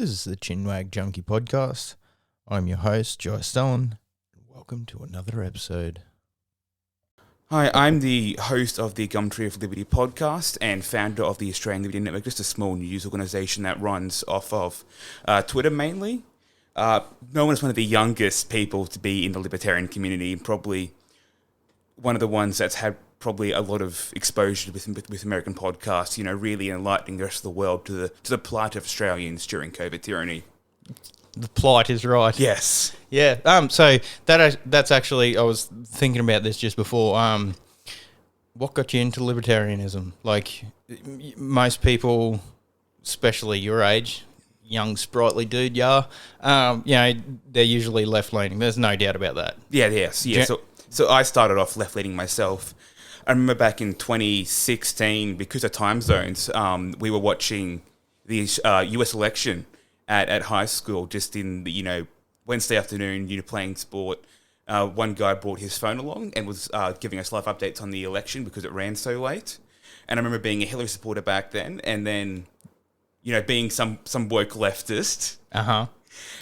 This is the Chinwag Junkie Podcast. I'm your host, Joy Stone. Welcome to another episode. Hi, I'm the host of the Gumtree of Liberty podcast and founder of the Australian Liberty Network, just a small news organisation that runs off of Twitter mainly. Known as one of the youngest people to be in the libertarian community, probably one of the ones that's had probably a lot of exposure with American podcasts, really enlightening the rest of the world to the plight of Australians during COVID tyranny. The plight is right. Yes. Yeah. So that's actually, I was thinking about this just before. What got you into libertarianism? Like most people, especially your age, young sprightly dude, they're usually left leaning. There's no doubt about that. Yeah. So I started off left leaning myself. I remember back in 2016, because of time zones, we were watching the US election at high school, just in the Wednesday afternoon, playing sport. One guy brought his phone along and was giving us live updates on the election because it ran so late. And I remember being a Hillary supporter back then, and then being some woke leftist.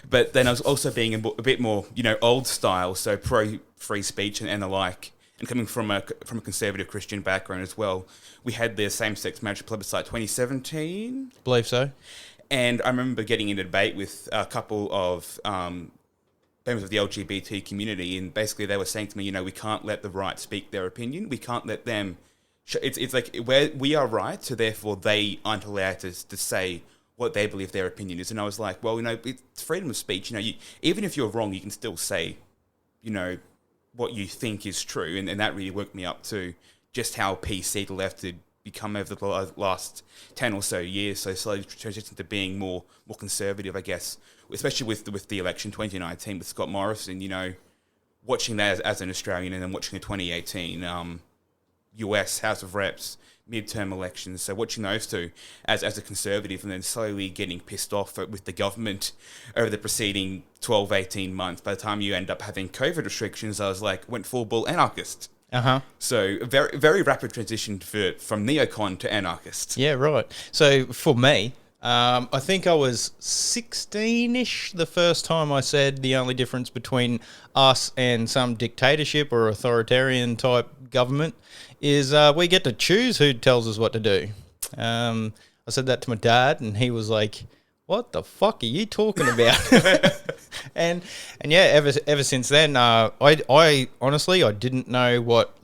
But then I was also being a bit more old style, so pro free speech and the like. And coming from a conservative Christian background as well, we had the same-sex marriage plebiscite 2017. Believe so. And I remember getting in a debate with a couple of members of the LGBT community, and basically they were saying to me, we can't let the right speak their opinion. We can't let them. It's like we are right, so therefore they aren't allowed to say what they believe their opinion is. And I was like, well, it's freedom of speech. Even if you're wrong, you can still say, what you think is true. And that really woke me up to just how PC the left had become over the last 10 or so years, so slowly transitioned to being more conservative, I guess, especially with the election 2019 with Scott Morrison, watching that as an Australian, and then watching the 2018 US House of Reps midterm elections, so watching those two as a conservative, and then slowly getting pissed off with the government over the preceding 12-18 months. By the time you end up having COVID restrictions, I was like, went full-ball anarchist. So a very, very rapid transition from neocon to anarchist. Yeah, right. So for me, I think I was 16-ish the first time I said the only difference between us and some dictatorship or authoritarian type government is we get to choose who tells us what to do. I said that to my dad, and he was like, "What the fuck are you talking about?" and yeah, ever since then, I honestly didn't know what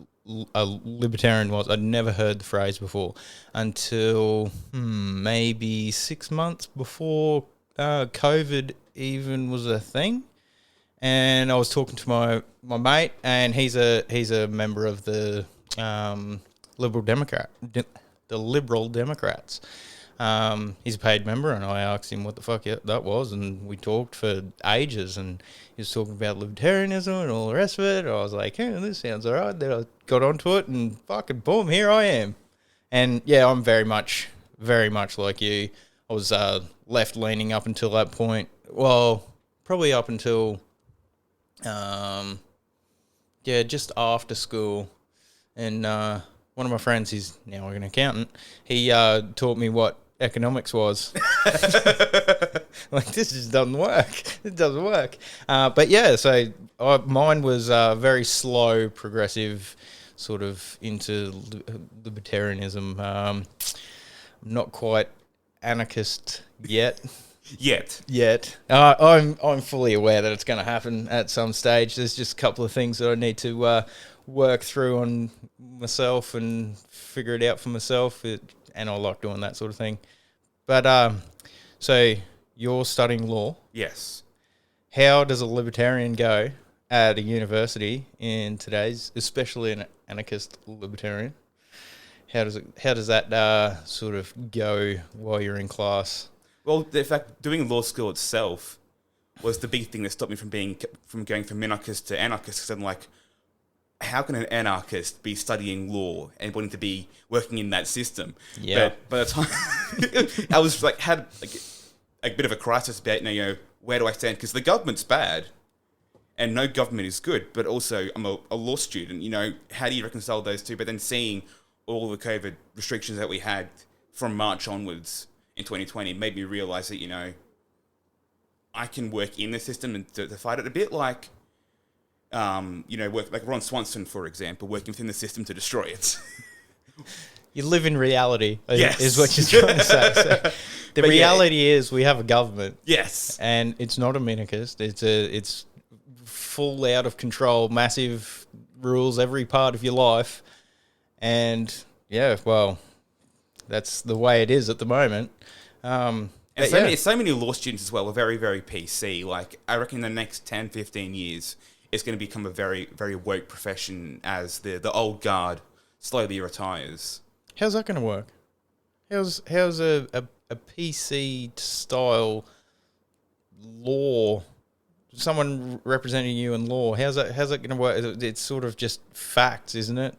a libertarian was. I'd never heard the phrase before until maybe 6 months before COVID even was a thing. And I was talking to my mate, and he's a member of the Liberal Democrats. He's a paid member, and I asked him what the fuck that was, and we talked for ages, and he was talking about libertarianism and all the rest of it. I was like, hey, this sounds all right. Then I got onto it, and fucking boom, here I am. And yeah, I'm very much like you. I was left-leaning up until that point. Well, probably up until, just after school. And one of my friends, he's now an accountant, he taught me what economics was. Like, this just doesn't work. It doesn't work. But yeah, so mine was very slow, progressive, sort of into libertarianism. I'm not quite anarchist yet. Yet. I'm fully aware that it's going to happen at some stage. There's just a couple of things that I need to work through on myself and figure it out for myself. And I like doing that sort of thing. But so you're studying law. Yes. How does a libertarian go at a university in today's, especially an anarchist libertarian? How does that sort of go while you're in class? Well, in fact, doing law school itself was the big thing that stopped me from going from minarchist to anarchist. Because I'm like, how can an anarchist be studying law and wanting to be working in that system? Yeah. But by the time I was like, had a bit of a crisis about, where do I stand? Because the government's bad, and no government is good. But also, I'm a law student. How do you reconcile those two? But then seeing all the COVID restrictions that we had from March onwards in 2020 made me realize that I can work in the system and to fight it. A bit like, work like Ron Swanson, for example, working within the system to destroy it. You live in reality, Yes. is what you're trying to say. So the reality is we have a government. Yes. And it's not a minarchist. It's full out of control, massive rules every part of your life. And yeah, well, that's the way it is at the moment. And so many law students as well are very, very PC. Like, I reckon in the next 10, 15 years, it's going to become a very, very woke profession as the old guard slowly retires. How's that going to work? How's a PC style law, someone representing you in law, how's that going to work? It's sort of just facts, isn't it?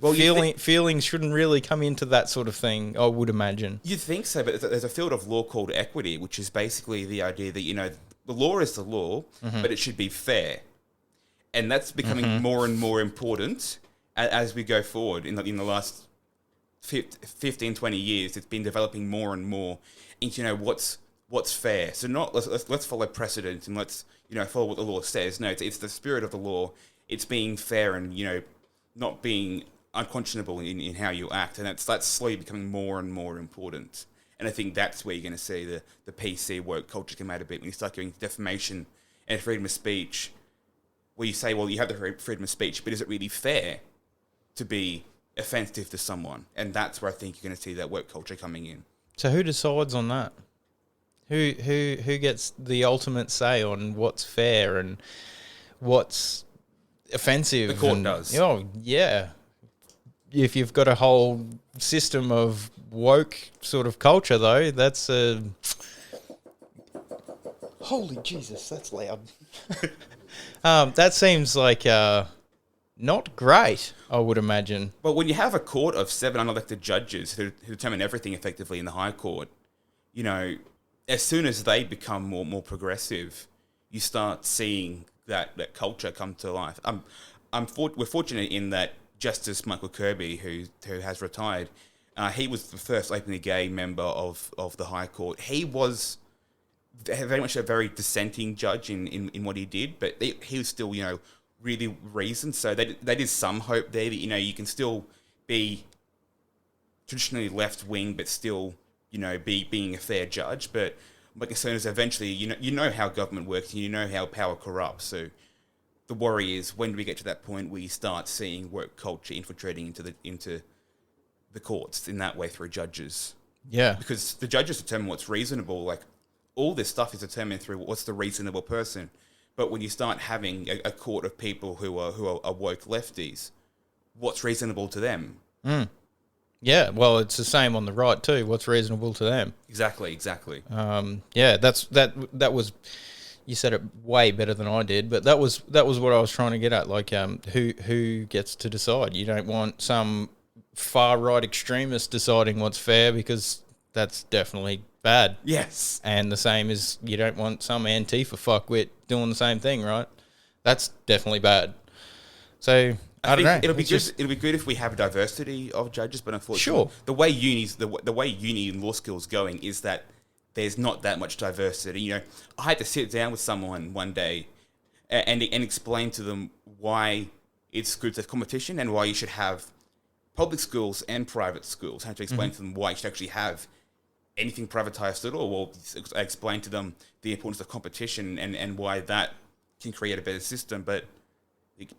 Well, feelings shouldn't really come into that sort of thing, I would imagine. You'd think so, but there's a field of law called equity, which is basically the idea that, the law is the law, but it should be fair. And that's becoming more and more important as we go forward. In the last 15, 20 years, it's been developing more and more into, what's fair. So let's follow precedent and let's, follow what the law says. No, it's the spirit of the law. It's being fair and, not being unconscionable in how you act. And that's slowly becoming more and more important. And I think that's where you're going to see the PC woke culture come out a bit, when you start going defamation and freedom of speech, where you say, well, you have the freedom of speech, but is it really fair to be offensive to someone? And that's where I think you're going to see that woke culture coming in. So who decides on that? Who gets the ultimate say on what's fair and what's offensive? The court does. Oh, yeah. If you've got a whole system of woke sort of culture, though, that's a... Holy Jesus, that's loud. That seems like not great, I would imagine. But when you have a court of 7 unelected judges who determine everything effectively in the High Court, as soon as they become more progressive, you start seeing that culture come to life. We're fortunate in that Justice Michael Kirby, who has retired, he was the first openly gay member of the High Court. He was very much a very dissenting judge in what he did, but he was still, really reasoned. So that is some hope there that, you can still be traditionally left-wing, but still, being a fair judge. But my concern is eventually, you know how government works, and you know how power corrupts. So the worry is, when do we get to that point where you start seeing woke culture infiltrating into the courts in that way through judges? Yeah. Because the judges determine what's reasonable. Like, all this stuff is determined through what's the reasonable person. But when you start having a court of people who are woke lefties, what's reasonable to them? Mm. Yeah, well, it's the same on the right too. What's reasonable to them? Exactly. Yeah, that was. You said it way better than I did, but that was what I was trying to get at. Like, who gets to decide? You don't want some far right extremist deciding what's fair, because that's definitely bad. Yes. And the same is, you don't want some Antifa fuckwit doing the same thing, right? That's definitely bad. So I don't know. It'll be good if we have a diversity of judges, but unfortunately, sure, the way uni and law school is going is that there's not that much diversity. I had to sit down with someone one day and explain to them why it's good to have competition and why you should have public schools and private schools. I had to explain to them why you should actually have anything privatized at all. Well, I explained to them the importance of competition and why that can create a better system. But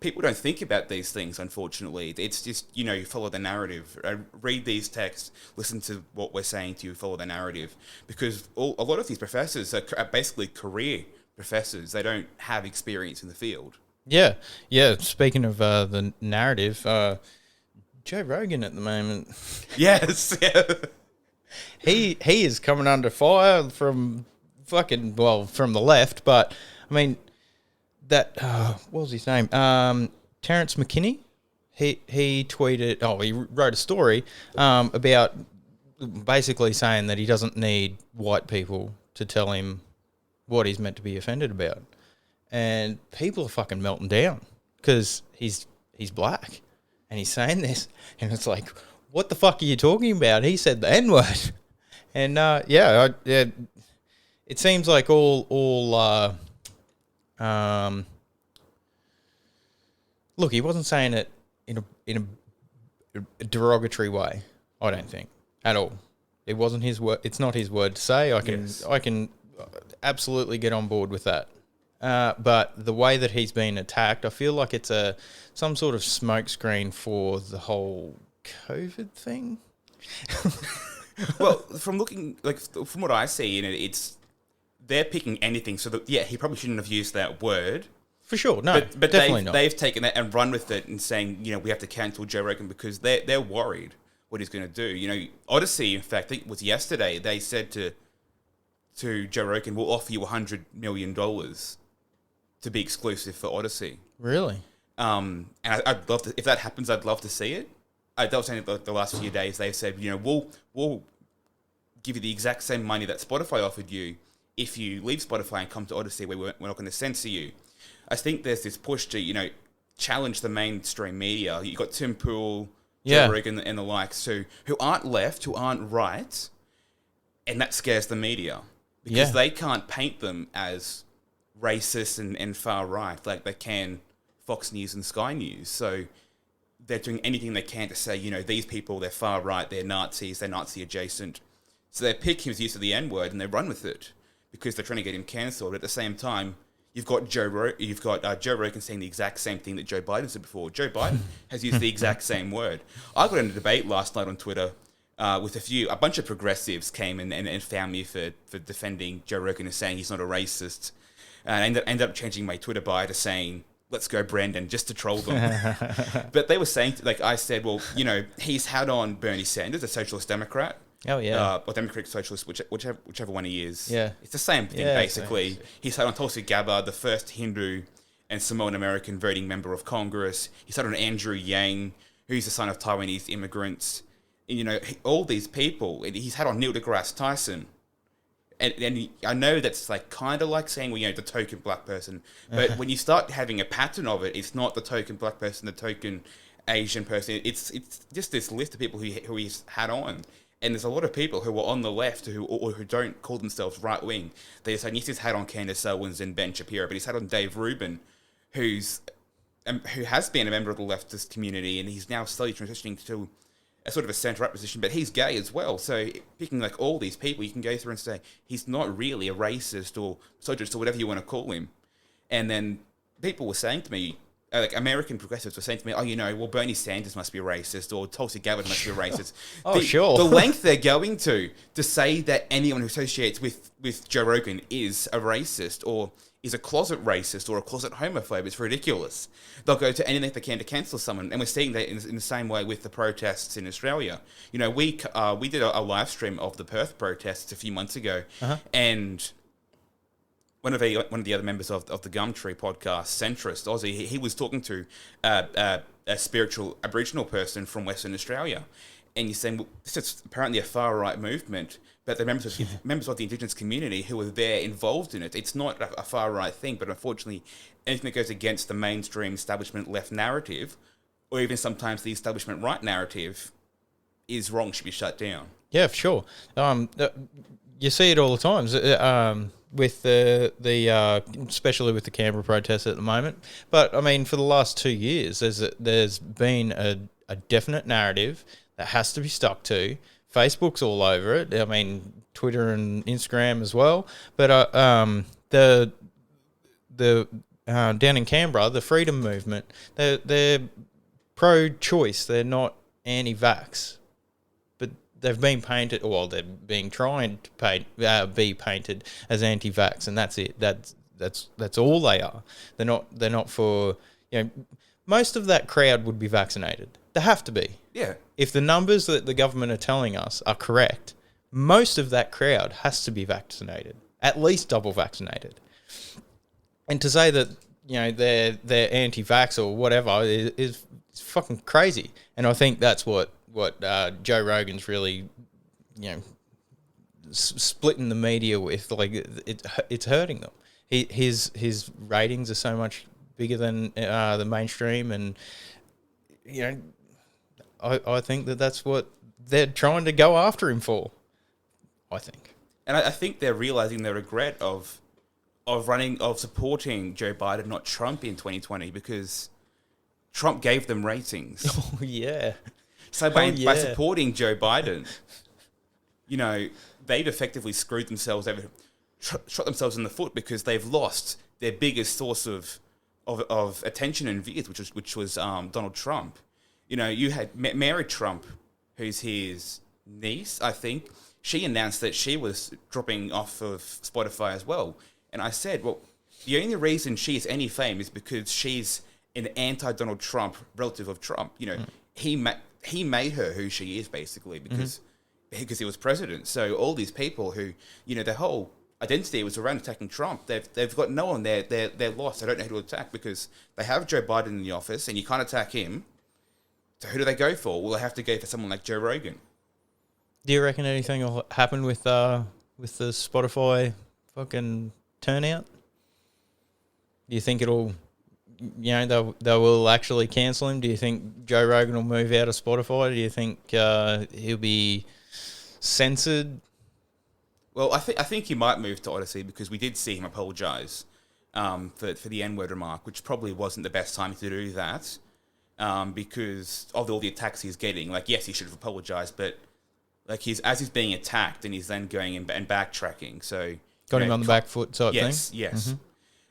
people don't think about these things, unfortunately. It's just, you follow the narrative. Read these texts, listen to what we're saying to you, follow the narrative. Because a lot of these professors are basically career professors. They don't have experience in the field. Yeah. Speaking of the narrative, Joe Rogan at the moment. Yes, yeah. He is coming under fire from from the left, but I mean, that what was his name? Terrence McKinney. He tweeted. He wrote a story about basically saying that he doesn't need white people to tell him what he's meant to be offended about, and people are fucking melting down because he's black and he's saying this, and it's like, what the fuck are you talking about? He said the N-word. And it seems like um, look, he wasn't saying it in a derogatory way. I don't think at all. It wasn't his word. It's not his word to say. I can absolutely get on board with that. But the way that he's been attacked, I feel like it's some sort of smokescreen for the whole COVID thing. Well, from what I see in it, they're picking anything. So that, yeah, he probably shouldn't have used that word. For sure, no, but definitely not. They've taken that and run with it and saying, we have to cancel Joe Rogan because they're worried what he's going to do. Odyssey, in fact, I think it was yesterday, they said to Joe Rogan, we'll offer you $100 million to be exclusive for Odyssey. Really? And I'd love to, if that happens, I'd love to see it. They were saying the last few days, they've said, we'll give you the exact same money that Spotify offered you if you leave Spotify and come to Odyssey, we're not going to censor you. I think there's this push to, challenge the mainstream media. You've got Tim Pool, Joe Rogan and the likes who aren't left, who aren't right, and that scares the media because they can't paint them as racist and far right like they can Fox News and Sky News. So they're doing anything they can to say, these people, they're far right, they're Nazis, they're Nazi adjacent. So they pick his use of the N-word and they run with it because they're trying to get him cancelled. At the same time, you've got Joe Rogan saying the exact same thing that Joe Biden said before. Joe Biden has used the exact same word. I got in a debate last night on Twitter with a bunch of progressives came and found me for defending Joe Rogan and saying he's not a racist. And I ended up changing my Twitter bio to saying, let's go Brandon, just to troll them. But they were saying, I said, well, he's had on Bernie Sanders, a socialist Democrat. Oh, yeah. Or Democratic Socialist, whichever one he is. Yeah. It's the same thing, basically. Same. He's had on Tulsi Gabbard, the first Hindu and Samoan American voting member of Congress. He's had on Andrew Yang, who's the son of Taiwanese immigrants. And, all these people. He's had on Neil deGrasse Tyson. And I know that's kind of like saying, the token black person. But when you start having a pattern of it, it's not the token black person, the token Asian person. It's just this list of people who he's had on. And there's a lot of people who are on the left who don't call themselves right-wing. They're saying, yes, he's had on Candace Owens and Ben Shapiro, but he's had on Dave Rubin, who has been a member of the leftist community, and he's now slowly transitioning to a sort of a centre-right position, but he's gay as well. So picking all these people, you can go through and say, he's not really a racist or misogynist or whatever you want to call him. And then people were saying to me, American progressives were saying to me, well, Bernie Sanders must be a racist or Tulsi Gabbard must be a racist. Sure. The length they're going to say that anyone who associates with Joe Rogan is a racist or is a closet racist or a closet homophobe, it's ridiculous. They'll go to anything they can to cancel someone. And we're seeing that in the same way with the protests in Australia. We did a live stream of the Perth protests a few months ago, and one of the other members of the Gumtree podcast, centrist Aussie, he was talking to a spiritual Aboriginal person from Western Australia, and you're saying, well, this is apparently a far right movement, but the members of the Indigenous community who are there involved in it, it's not a far right thing. But unfortunately, anything that goes against the mainstream establishment left narrative, or even sometimes the establishment right narrative, is wrong, should be shut down. Yeah, for sure. You see it all the time. With the especially with the Canberra protests at the moment. But I mean, for the last 2 years, there's been a definite narrative that has to be stuck to. Facebook's all over it. I mean, Twitter and Instagram as well. But the down in Canberra, the freedom movement, they're pro-choice. They're not anti-vax. They've been painted, or they're being trying to be painted as anti-vax, and that's it. That's all they are. They're not for most of that crowd would be vaccinated. They have to be. Yeah. If the numbers that the government are telling us are correct, most of that crowd has to be vaccinated, at least double vaccinated. And to say that they're anti-vax or whatever is fucking crazy. And I think that's what Joe Rogan's really, splitting the media with. It's hurting them. His ratings are so much bigger than the mainstream, and I think that's what they're trying to go after him for. I think. And I think they're realizing the regret of supporting Joe Biden, not Trump, in 2020, because Trump gave them ratings. Oh, yeah. So by supporting Joe Biden, you know, they've effectively screwed themselves over, shot themselves in the foot, because they've lost their biggest source of attention and views, which was Donald Trump. You know, you had Mary Trump, who's his niece, I think. She announced that she was dropping off of Spotify as well. And I said, well, the only reason she has any fame is because she's an anti-Donald Trump relative of Trump. You know, he made her who she is, basically, because he was president. So all these people who, you know, their whole identity was around attacking Trump. They've got no one. They're lost. They don't know who to attack, because they have Joe Biden in the office, and you can't attack him. So who do they go for? Well, they have to go for someone like Joe Rogan. Do you reckon anything will happen with the Spotify fucking turnout? Do you think it'll, you know, they will actually cancel him? Do you think Joe Rogan will move out of Spotify? Do you think he'll be censored? Well, I think he might move to Odyssey, because we did see him apologise for the N-word remark, which probably wasn't the best time to do that, because of all the attacks he's getting. Like, yes, he should have apologised, but like he's being attacked, and he's then going and backtracking. So got him on the back foot type thing. Yes.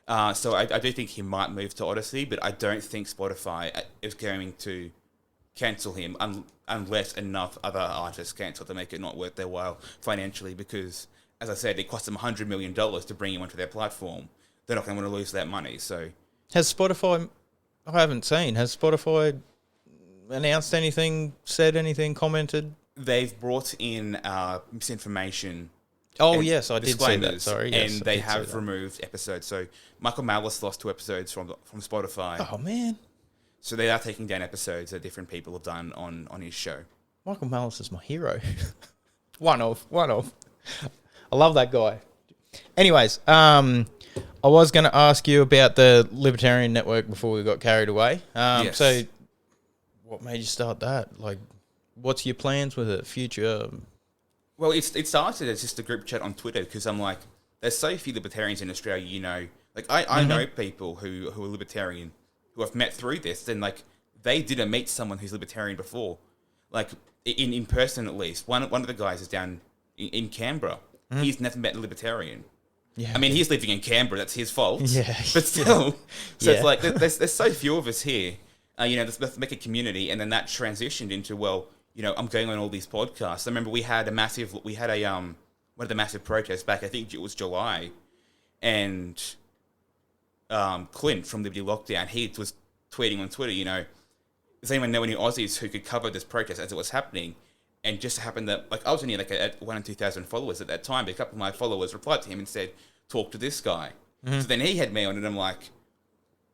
Mm-hmm. So I do think he might move to Odyssey, but I don't think Spotify is going to cancel him unless enough other artists cancel to make it not worth their while financially. Because, as I said, it cost them $100 million to bring him onto their platform. They're not going to want to lose that money. So, has Spotify? I haven't seen. Has Spotify announced anything? Said anything? Commented? They've brought in misinformation. Oh, yes, I did see that. Sorry, yes, and they have removed episodes. So Michael Malice lost 2 episodes from Spotify. Oh, man. So they are taking down episodes that different people have done on his show. Michael Malice is my hero. One of. I love that guy. Anyways, I was going to ask you about the Libertarian Network before we got carried away. Yes. So what made you start that? Like, what's your plans with it? Future? Well, it started as just a group chat on Twitter, because I'm like, there's so few libertarians in Australia, you know. Like, I know people who are libertarian, who I've met through this, and like, they didn't meet someone who's libertarian before. Like, in person at least. One of the guys is down in Canberra. He's never met a libertarian. Yeah. I mean, he's living in Canberra, that's his fault. Yeah. But still. So it's like, there's so few of us here. You know, let's make a community, and then that transitioned into, well, you know, I'm going on all these podcasts. I remember we had one of the massive protests back, I think it was July, and Clint from Liberty Lockdown, he was tweeting on Twitter, you know, does anyone know any Aussies who could cover this protest as it was happening? And just happened that, like, I was only like at 1 in 2,000 followers at that time, but a couple of my followers replied to him and said, talk to this guy. So then he had me on, and I'm like,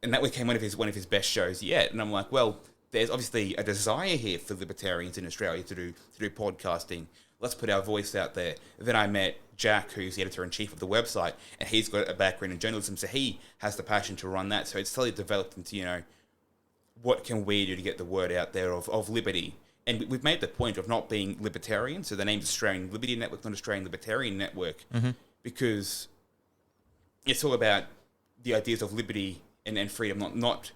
and that became one of his best shows yet. And I'm like, well, there's obviously a desire here for libertarians in Australia to do podcasting. Let's put our voice out there. Then I met Jack, who's the editor-in-chief of the website, and he's got a background in journalism, so he has the passion to run that. So it's slowly developed into, you know, what can we do to get the word out there of liberty? And we've made the point of not being libertarian, so the name's Australian Liberty Network, not Australian Libertarian Network, because it's all about the ideas of liberty and freedom, not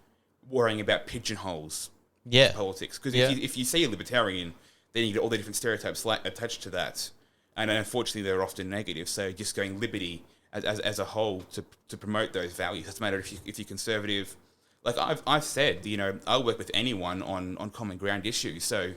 worrying about pigeonholes. Yeah. Politics. Because if you say a libertarian, then you get all the different stereotypes attached to that. And unfortunately, they're often negative. So just going liberty as a whole to promote those values. Doesn't matter if you're conservative. Like I've said, you know, I'll work with anyone on common ground issues. So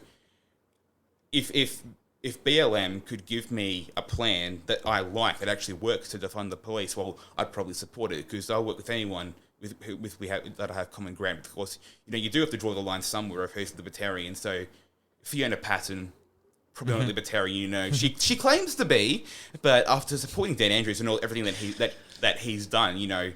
if BLM could give me a plan that I like, that actually works to defund the police, well, I'd probably support it, because I'll work with anyone that I have common ground. Of course, you know, you do have to draw the line somewhere of who's libertarian. So Fiona Patton, probably not libertarian, you know. She claims to be, but after supporting Dan Andrews and everything that he's done, you know,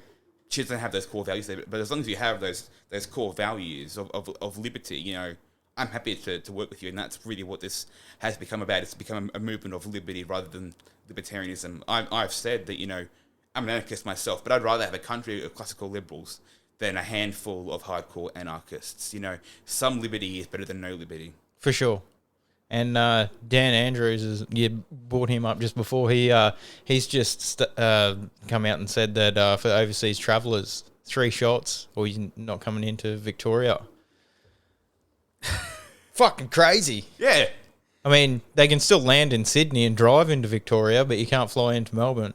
she doesn't have those core values there. But as long as you have those core values of liberty, you know, I'm happy to work with you. And that's really what this has become about. It's become a movement of liberty rather than libertarianism. I've said that, you know, I'm an anarchist myself, but I'd rather have a country of classical liberals than a handful of hardcore anarchists. You know, some liberty is better than no liberty. For sure. And Dan Andrews you brought him up just before. He's just come out and said that for overseas travellers, 3 shots or you're not coming into Victoria. Fucking crazy. Yeah. I mean, they can still land in Sydney and drive into Victoria, but you can't fly into Melbourne.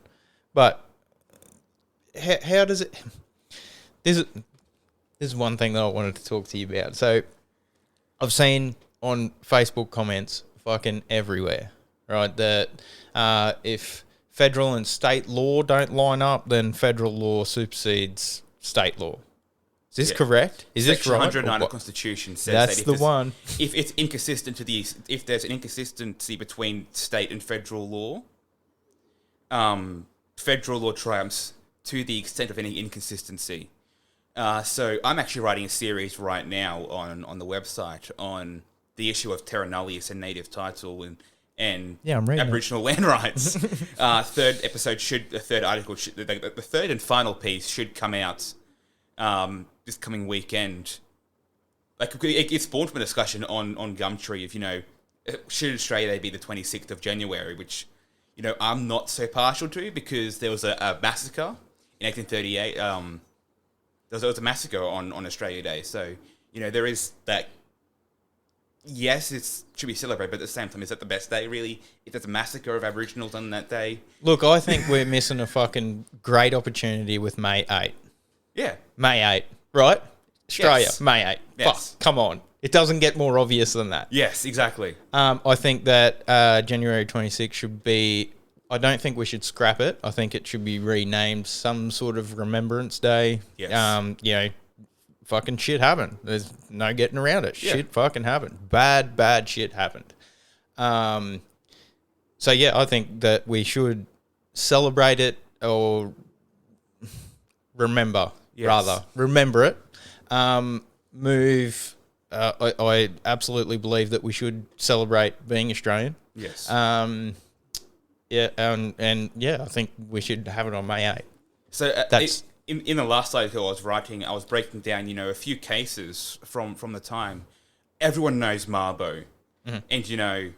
But how does it... This is one thing that I wanted to talk to you about. So I've seen on Facebook comments fucking everywhere, right, that if federal and state law don't line up, then federal law supersedes state law. Is this correct? Is this Section right? 109 of the Constitution says That's that the one. If it's inconsistent if there's an inconsistency between state and federal law, federal law triumphs to the extent of any inconsistency. So I'm actually writing a series right now on the website on the issue of terra nullius and native title and I'm reading Aboriginal land rights. The third and final piece should come out this coming weekend. Like it spawned from a discussion on Gumtree of should Australia Day be the 26th of January, which I'm not so partial to because there was a massacre in 1838. There was a massacre on Australia Day, so there is that. Yes, it should be celebrated, but at the same time, is that the best day, really? If there's a massacre of Aboriginals on that day? Look, I think we're missing a fucking great opportunity with May 8. Yeah. May 8, right? Australia, Yes. May 8. Yes. Fuck, come on. It doesn't get more obvious than that. Yes, exactly. I think that January 26 should be... I don't think we should scrap it. I think it should be renamed some sort of Remembrance Day. Yes. Fucking shit happened. There's no getting around it. Yeah. Shit fucking happened. Bad shit happened. So yeah, I think that we should celebrate it or remember it. I absolutely believe that we should celebrate being Australian. Yes. And I think we should have it on May 8. So That's... In the last article I was writing, I was breaking down, a few cases from the time. Everyone knows Mabo. Mm-hmm. And,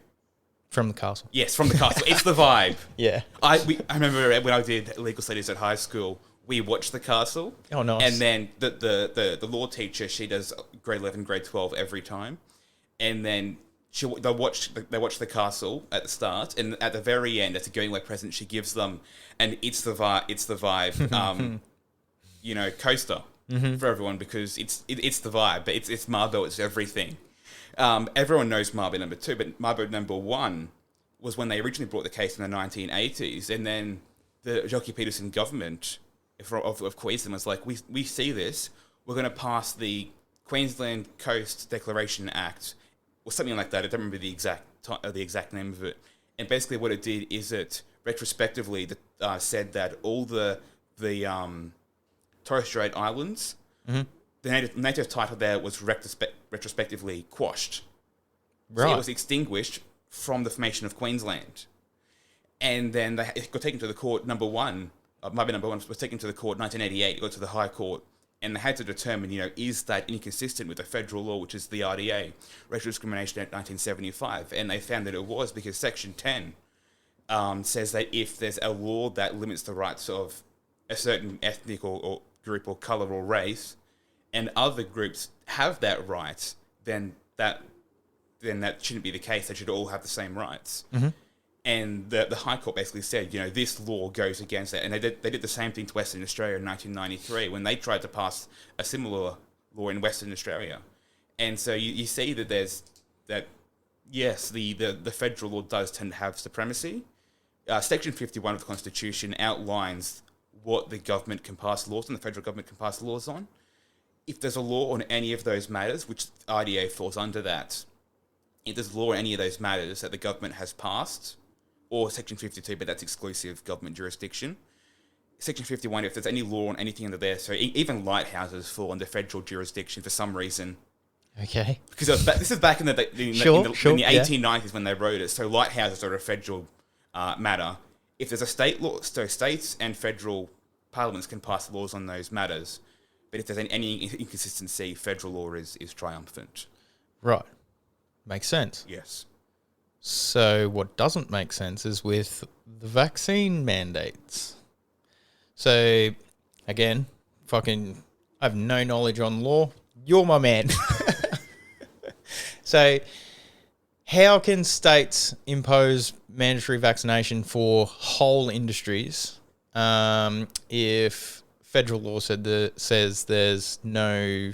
From the castle. yes, from the castle. It's the vibe. Yeah. I remember when I did legal studies at high school, we watched the castle. Oh, nice. And then the law teacher, she does grade 11, grade 12 every time. And then they watch the castle at the start, and at the very end, as a going away present, she gives them an it's the vibe coaster for everyone because it's the vibe, but it's Mabo, it's everything. Everyone knows Mabo number 2, but Mabo number 1 was when they originally brought the case in the 1980s, and then the Jockey Peterson government of Queensland was like, we see this, we're going to pass the Queensland Coast Declaration Act, or something like that. I don't remember the exact name of it. And basically what it did is it retrospectively said that all the Torres Strait Islands, the native title there was retrospectively quashed. Right. So it was extinguished from the formation of Queensland. And then it got taken to the court, number 1 was taken to the court 1988, it got to the High Court, and they had to determine, is that inconsistent with the federal law, which is the RDA, Racial Discrimination Act 1975, and they found that it was because Section 10 says that if there's a law that limits the rights of a certain ethnic or group or colour or race, and other groups have that right, then that shouldn't be the case. They should all have the same rights. Mm-hmm. And the High Court basically said, this law goes against that. And they did the same thing to Western Australia in 1993 when they tried to pass a similar law in Western Australia. And so you see that the federal law does tend to have supremacy. Section 51 of the Constitution outlines what the government can pass laws on, the federal government can pass laws on. If there's a law on any of those matters, which RDA falls under that, if there's a law on any of those matters that the government has passed, or Section 52, but that's exclusive government jurisdiction. Section 51, if there's any law on anything under there, so even lighthouses fall under federal jurisdiction for some reason. Okay. Because this is back in the 1890s when they wrote it, so lighthouses are a federal matter. If there's a state law, so states and federal parliaments can pass laws on those matters, but if there's any inconsistency, federal law is triumphant. Right. Makes sense. Yes. So what doesn't make sense is with the vaccine mandates. So, again, fucking, I have no knowledge on law. You're my man. So, how can states impose mandatory vaccination for whole industries if federal law says there's no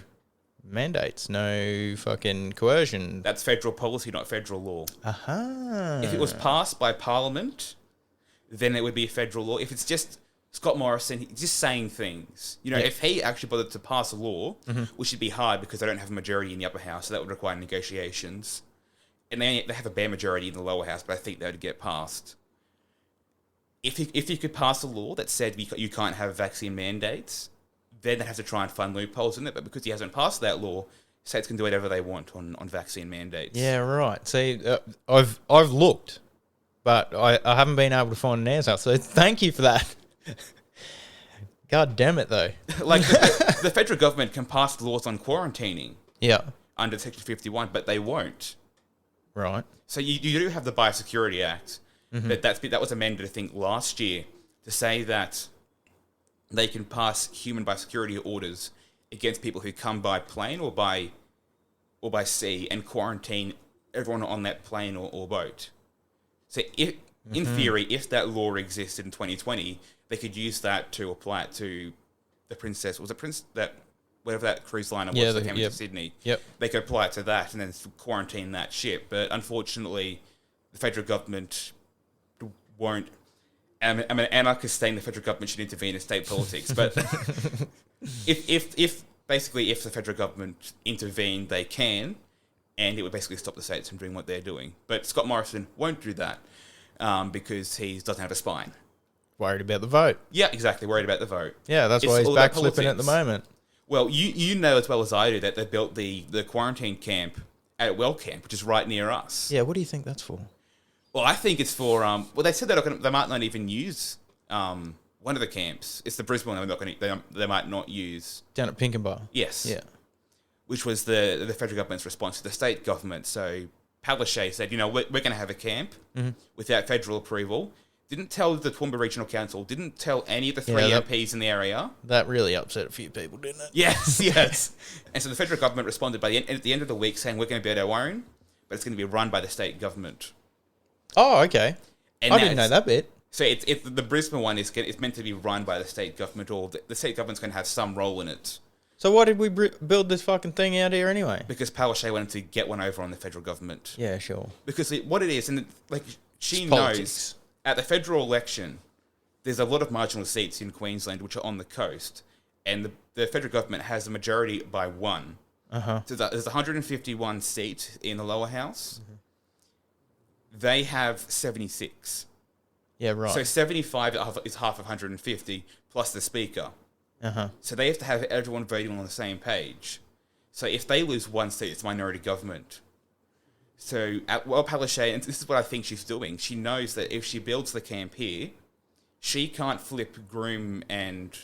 mandates, no fucking coercion? That's federal policy, not federal law. Aha. If it was passed by Parliament, then it would be a federal law. If it's just Scott Morrison just saying things, if he actually bothered to pass a law, which would be hard because they don't have a majority in the upper house, so that would require negotiations. And they have a bare majority in the lower house, but I think they would get passed. If you could pass a law that said you can't have vaccine mandates, then they have to try and find loopholes in it. But because he hasn't passed that law, states can do whatever they want on vaccine mandates. Yeah, right. See, I've looked, but I haven't been able to find an answer. So thank you for that. God damn it, though. Like the federal government can pass laws on quarantining. Yeah. Under Section 51, but they won't. Right. So you do have the Biosecurity Act, but that was amended, I think, last year to say that they can pass human biosecurity orders against people who come by plane or by sea and quarantine everyone on that plane or boat. So in theory, if that law existed in 2020, they could use that to apply it to the Princess. Was it whatever that cruise liner was that came to Sydney? Yep. They could apply it to that and then quarantine that ship. But unfortunately, the federal government won't. I'm an anarchist saying the federal government should intervene in state politics, but if the federal government intervened, they can, and it would basically stop the states from doing what they're doing. But Scott Morrison won't do that because he doesn't have a spine. Worried about the vote. Yeah, exactly. Worried about the vote. Yeah, that's why he's backflipping at the moment. Well, you know as well as I do that they built the quarantine camp at Well Camp, which is right near us. Yeah, what do you think that's for? Well, I think it's for they said they might not even use one of the camps. It's the Brisbane one they might not use. Down at Pinkenbar. Yes. Yeah. Which was the federal government's response to the state government. So Palaszczuk said, we're going to have a camp without federal approval. Didn't tell the Toowoomba Regional Council, didn't tell any of the three MPs in the area. That really upset a few people, didn't it? Yes. And so the federal government responded at the end of the week saying we're going to build our own, but it's going to be run by the state government. Oh, okay. And I didn't know that bit. So it's the Brisbane one is meant to be run by the state government, or the state government's going to have some role in it. So why did we build this fucking thing out here anyway? Because Palaszczuk wanted to get one over on the federal government. Yeah, sure. Because what it is, and she It's knows... politics. At the federal election, there's a lot of marginal seats in Queensland which are on the coast, and the federal government has a majority by one. Uh-huh. So there's 151 seats in the lower house. They have 76. Yeah, right. So 75 is half of 150, plus the speaker. Uh-huh. So they have to have everyone voting on the same page. So if they lose one seat, it's minority government. So, Palaszczuk, and this is what I think she's doing, she knows that if she builds the camp here, she can't flip Groom and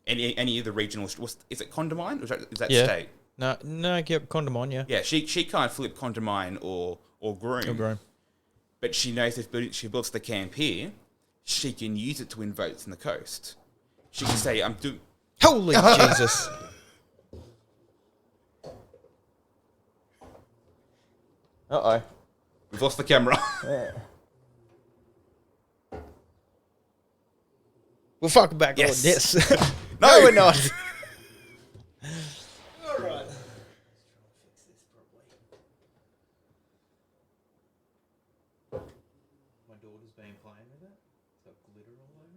any of the regional... Is it Condamine? Is that state? No, Condamine, yeah. Yeah, she can't flip Condamine or Groom. Or Groom. But she knows if she builds the camp here, she can use it to win votes in the coast. She can say, Holy Jesus. Uh-oh. We've lost the camera. Yeah. We're fucking back on this. No, we're not. All right. My daughter's been playing with it. It's got glitter all over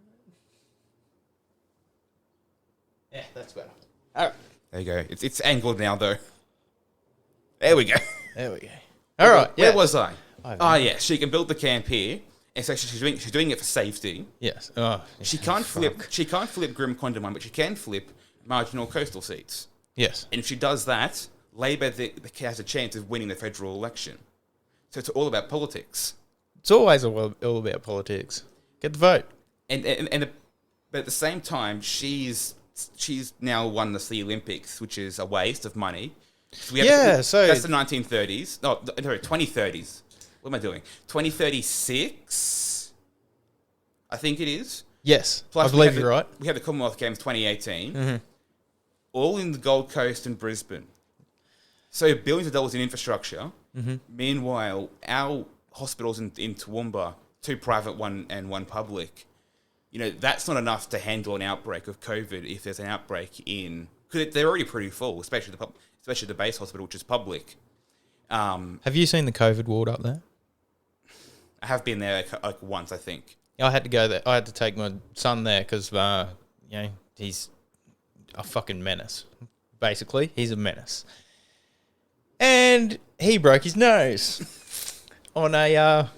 it. Yeah, that's better. All right. There you go. It's angled now, though. There we go. There we go. All right. Where was I? Yeah. She can build the camp here, and so she's doing it for safety. Yes. Oh, She can't flip Grim Condamine, but she can flip marginal coastal seats. yes. And if she does that, Labor has a chance of winning the federal election. So it's all about politics. It's always all about politics. Get the vote. But at the same time, she's now won the Olympics, which is a waste of money. So that's the 1930s. No, sorry, 2030s. What am I doing? 2036, I think it is. Yes, Plus I believe you're right. We had the Commonwealth Games 2018, Mm-hmm. all in the Gold Coast and Brisbane. So billions of dollars in infrastructure. Mm-hmm. Meanwhile, our hospitals in Toowoomba, 2 private, one public, that's not enough to handle an outbreak of COVID if there's an outbreak in... Because they're already pretty full, especially the base hospital, which is public. Have you seen the COVID ward up there? I have been there like once, I think. I had to go there. I had to take my son there because, he's a fucking menace. Basically, he's a menace. And he broke his nose on a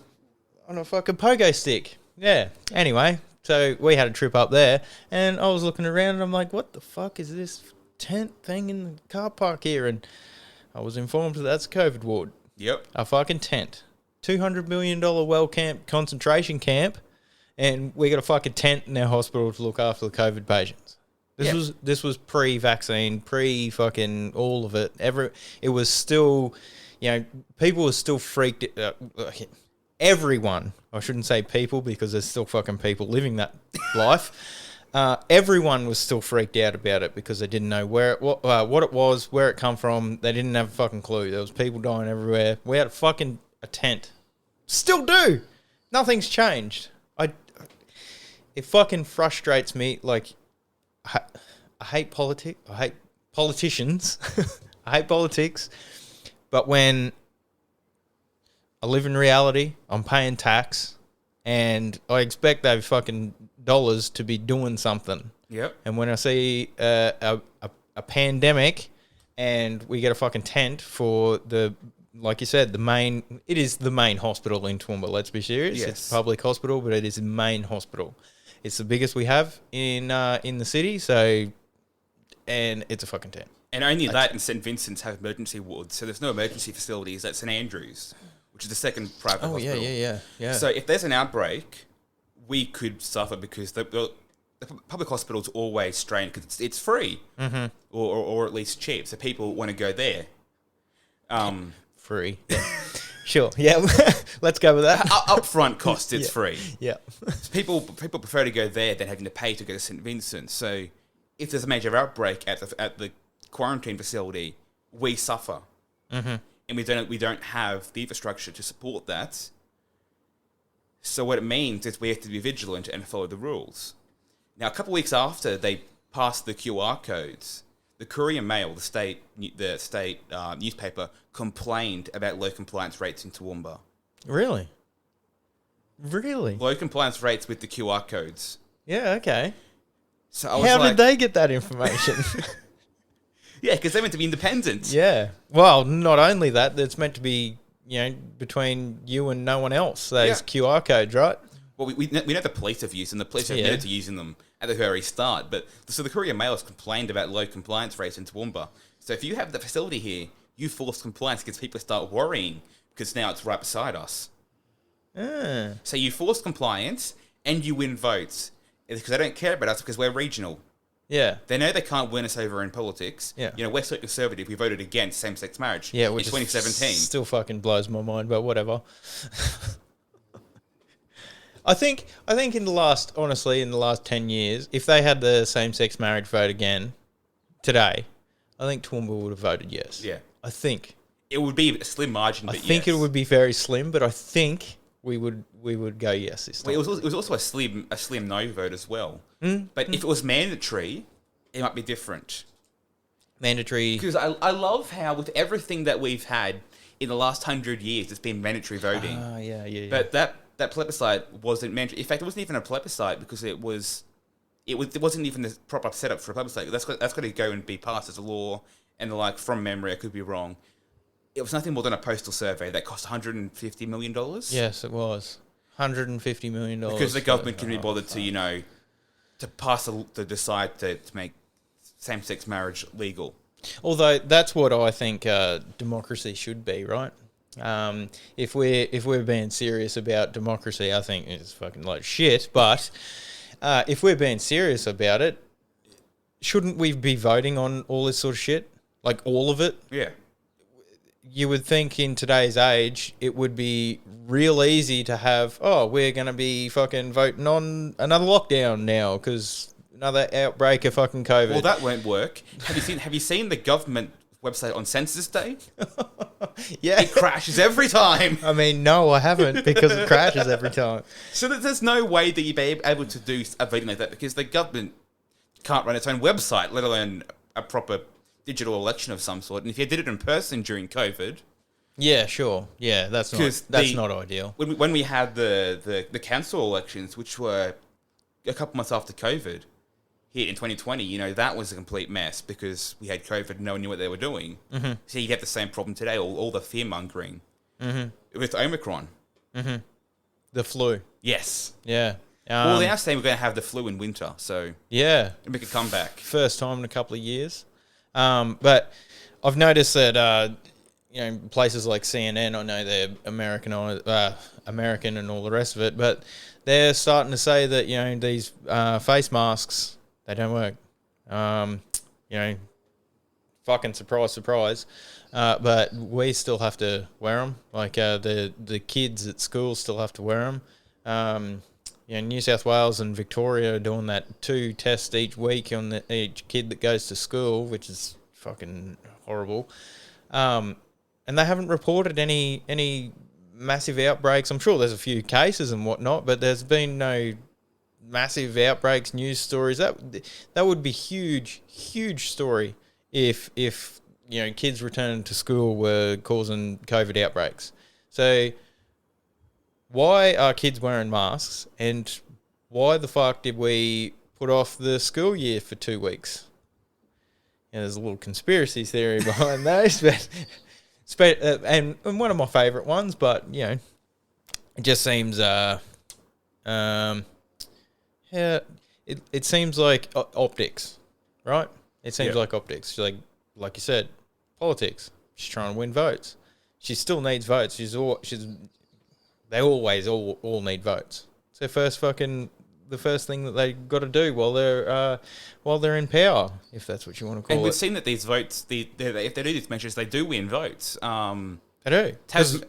fucking pogo stick. Yeah. Anyway, so we had a trip up there, and I was looking around, and I'm like, what the fuck is this tent thing in the car park here? And I was informed that that's a COVID ward. Yep. A fucking tent. $200 million well camp, concentration camp, and we got a fucking tent in our hospital to look after the COVID patients. This was pre-vaccine, pre-fucking all of it. It was still, people were still freaked. Everyone, I shouldn't say people because there's still fucking people living that life. Everyone was still freaked out about it because they didn't know what it was, where it come from. They didn't have a fucking clue. There was people dying everywhere. We had a tent. Still do. Nothing's changed. It fucking frustrates me. Like, I hate politics. I hate politicians. I hate politics. But when I live in reality, I'm paying tax, and I expect those fucking dollars to be doing something. Yep. And when I see a pandemic, and we get a fucking tent for like you said, it is the main hospital in Toowoomba, let's be serious. Yes. It's a public hospital, but it is the main hospital. It's the biggest we have in the city, and it's a fucking tent. And only that and St. Vincent's have emergency wards, so there's no emergency facilities at St. Andrews, which is the second private hospital. Yeah. So if there's an outbreak, we could suffer because the public hospital's always strained because it's free, or at least cheap, so people want to go there. Free. Yeah. Sure. Yeah. Let's go with that. Upfront cost, it's free. Yeah. So people prefer to go there than having to pay to go to St. Vincent. So if there's a major outbreak at the quarantine facility, we suffer, and we don't have the infrastructure to support that. So what it means is we have to be vigilant and follow the rules. Now, a couple of weeks after they passed the QR codes, the Courier Mail, the state newspaper, complained about low compliance rates in Toowoomba. Really? Low compliance rates with the QR codes. Yeah, okay. So I was How did they get that information? Yeah, because they're meant to be independent. Yeah. Well, not only that, it's meant to be, between you and no one else. Those QR codes, right? Well, we know the police have used them. The police have admitted to using them at the very start. But so the Courier Mail has complained about low compliance rates in Toowoomba. So if you have the facility here, you force compliance because people start worrying because now it's right beside us. So you force compliance and you win votes because they don't care about us because we're regional. Yeah. They know they can't win us over in politics. Yeah. We're so conservative. We voted against same-sex marriage Yeah, in which 2017. Still fucking blows my mind, but whatever. I think in the last 10 years, if they had the same-sex marriage vote again today, I think Toowoomba would have voted yes. Yeah. I think. It would be a slim margin, but I think it would be very slim, but I think we would go yes this time. Well, it was also a slim no vote as well. But if it was mandatory, it might be different. Mandatory. Because I love how with everything that we've had in the last 100 years, it's been mandatory voting. Yeah. But that plebiscite wasn't mandatory. In fact, it wasn't even a plebiscite because it wasn't even the proper setup for a plebiscite. That's got to go and be passed as a law and from memory, I could be wrong. It was nothing more than a postal survey that cost $150 million. Yes, it was. $150 million. Because the government can be bothered to decide to make same-sex marriage legal. Although that's what I think democracy should be, right? If we're being serious about democracy, I think it's fucking like shit. But if we're being serious about it, shouldn't we be voting on all this sort of shit? Like all of it? Yeah. you would think in today's age it would be real easy to have, we're going to be fucking voting on another lockdown now because another outbreak of fucking COVID. Well, that won't work. Have you seen the government website on Census Day? Yeah. It crashes every time. I mean, no, I haven't because it crashes every time. So there's no way that you'd be able to do a voting like that because the government can't run its own website, let alone a proper digital election of some sort. And if you did it in person during COVID... Yeah, sure. Yeah, that's not ideal. When we had the council elections, which were a couple months after COVID, here in 2020, that was a complete mess because we had COVID, no one knew what they were doing. Mm-hmm. So you get the same problem today, all the fear-mongering with Omicron. Mm-hmm. The flu. Yes. Yeah. Well, they are saying we're going to have the flu in winter, so... Yeah. Make a comeback. First time in a couple of years. But I've noticed that, places like CNN, I know they're American and all the rest of it, but they're starting to say that, these face masks, they don't work. Fucking surprise, surprise. But we still have to wear them. Like, the kids at school still have to wear them. New South Wales and Victoria are doing that 2 tests each week on each kid that goes to school, which is fucking horrible. And they haven't reported any massive outbreaks. I'm sure there's a few cases and whatnot, but there's been no massive outbreaks, news stories. That would be huge story if kids returning to school were causing COVID outbreaks. So why are kids wearing masks, and why the fuck did we put off the school year for 2 weeks? There's a little conspiracy theory behind those, but and one of my favourite ones, but it just seems it seems like optics, right? It seems like optics, like you said, politics. She's trying to win votes. She still needs votes. They always all need votes. It's the first thing that they got to do while they're in power, if that's what you want to call it. And we've seen that these votes, if they do these measures, they do win votes. They do.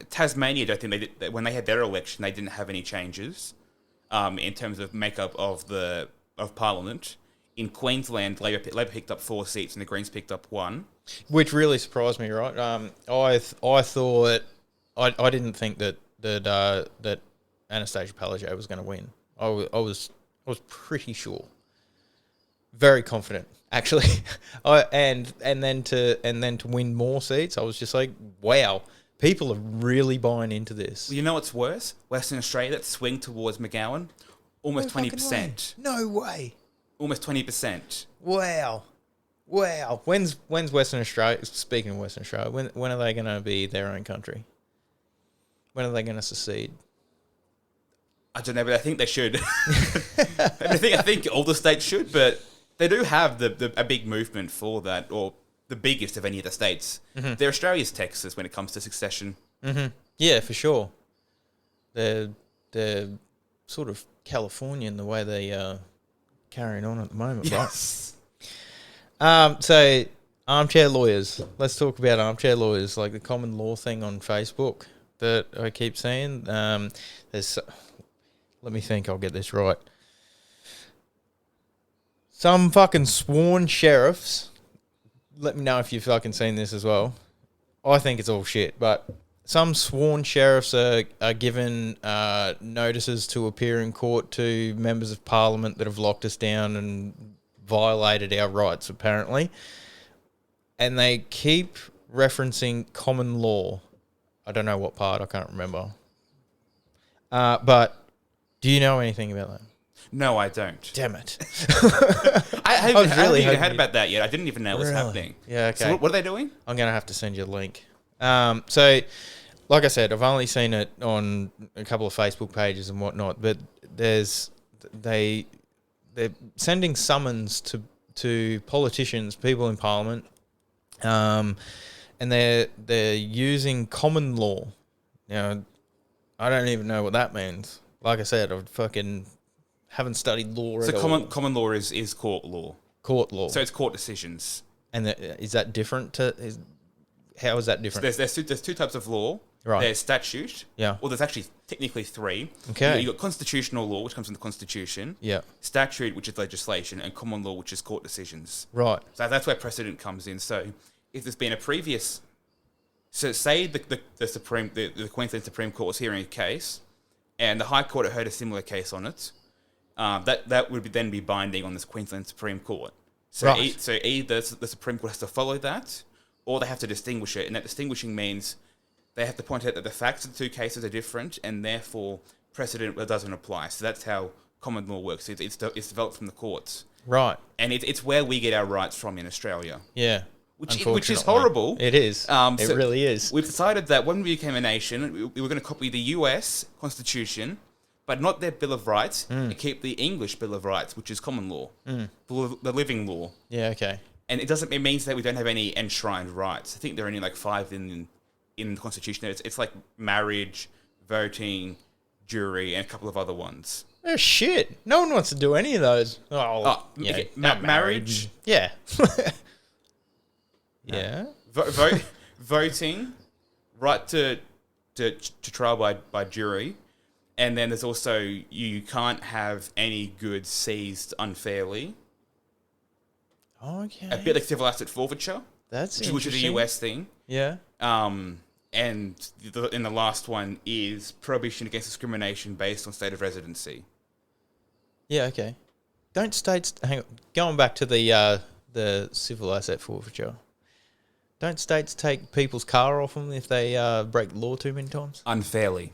Tasmania, I don't think they did, when they had their election, they didn't have any changes in terms of makeup of Parliament. In Queensland, Labor picked up 4 seats and the Greens picked up 1, which really surprised me. Right? I thought I didn't think that Anastasia Palaszczuk was going to win. I was pretty sure, very confident actually. And then to win more seats, I was just like, wow, people are really buying into this. You know what's worse? Western Australia, that swing towards McGowan, almost 20%. No way. Almost 20%. Wow. When's Western Australia? Speaking of Western Australia, when are they going to be their own country? When are they going to secede? I don't know, but I think they should. I think all the states should, but they do have a big movement for that, or the biggest of any of the states. Mm-hmm. They're Australia's Texas when it comes to succession. Mm-hmm. Yeah, for sure. They're sort of Californian the way they carrying on at the moment, yes. Right? So armchair lawyers. Let's talk about armchair lawyers, like the common law thing on Facebook that I keep seeing. Let me think, I'll get this right. Some fucking sworn sheriffs, let me know if you've fucking seen this as well. I think it's all shit, but some sworn sheriffs are given notices to appear in court to members of parliament that have locked us down and violated our rights, apparently. And they keep referencing common law. I don't know what part, I can't remember. But do you know anything about that? No, I don't. Damn it. I haven't even heard about that yet. I didn't even know it was happening. Yeah, okay. So what are they doing? I'm going to have to send you a link. So, like I said, I've only seen it on a couple of Facebook pages and whatnot, but they're sending summons to politicians, people in Parliament, and they're using common law. Now, I don't even know what that means. Like I said, I fucking haven't studied law at all. So common law is court law. Court law. So it's court decisions. And is that different to... How is that different? There's two types of law. Right. There's statute. Yeah. Well, there's actually technically three. Okay. You got constitutional law, which comes from the Constitution. Yeah. Statute, which is legislation, and common law, which is court decisions. Right. So that's where precedent comes in. So if there's been a previous, so say the Queensland Supreme Court was hearing a case, and the High Court had heard a similar case on it, that would then be binding on this Queensland Supreme Court. So Right. so either the Supreme Court has to follow that, or they have to distinguish it, and that distinguishing means they have to point out that the facts of the two cases are different, and therefore precedent doesn't apply. So that's how common law works. It's developed from the courts, Right. and it's where we get our rights from in Australia, Yeah. which is Unfortunately. horrible. It is. It So really is. We've decided that when we became a nation, we were going to copy the US Constitution, but not their Bill of Rights, and keep the English Bill of Rights, which is common law, the living law. Yeah. Okay. And it means that we don't have any enshrined rights. I think there are only like 5 in the Constitution. It's like marriage, voting, jury, and a couple of other ones. Oh shit! No one wants to do any of those. Oh, yeah, okay, not marriage. Yeah. Yeah. Voting, right to trial by jury, and then there's also you can't have any goods seized unfairly. Okay. A bit like civil asset forfeiture, That's which is a interesting. US thing. Yeah. And the last one is prohibition against discrimination based on state of residency. Yeah. Okay. Don't states hang on? Going back to the civil asset forfeiture. Don't states take people's car off them if they break the law too many times? Unfairly.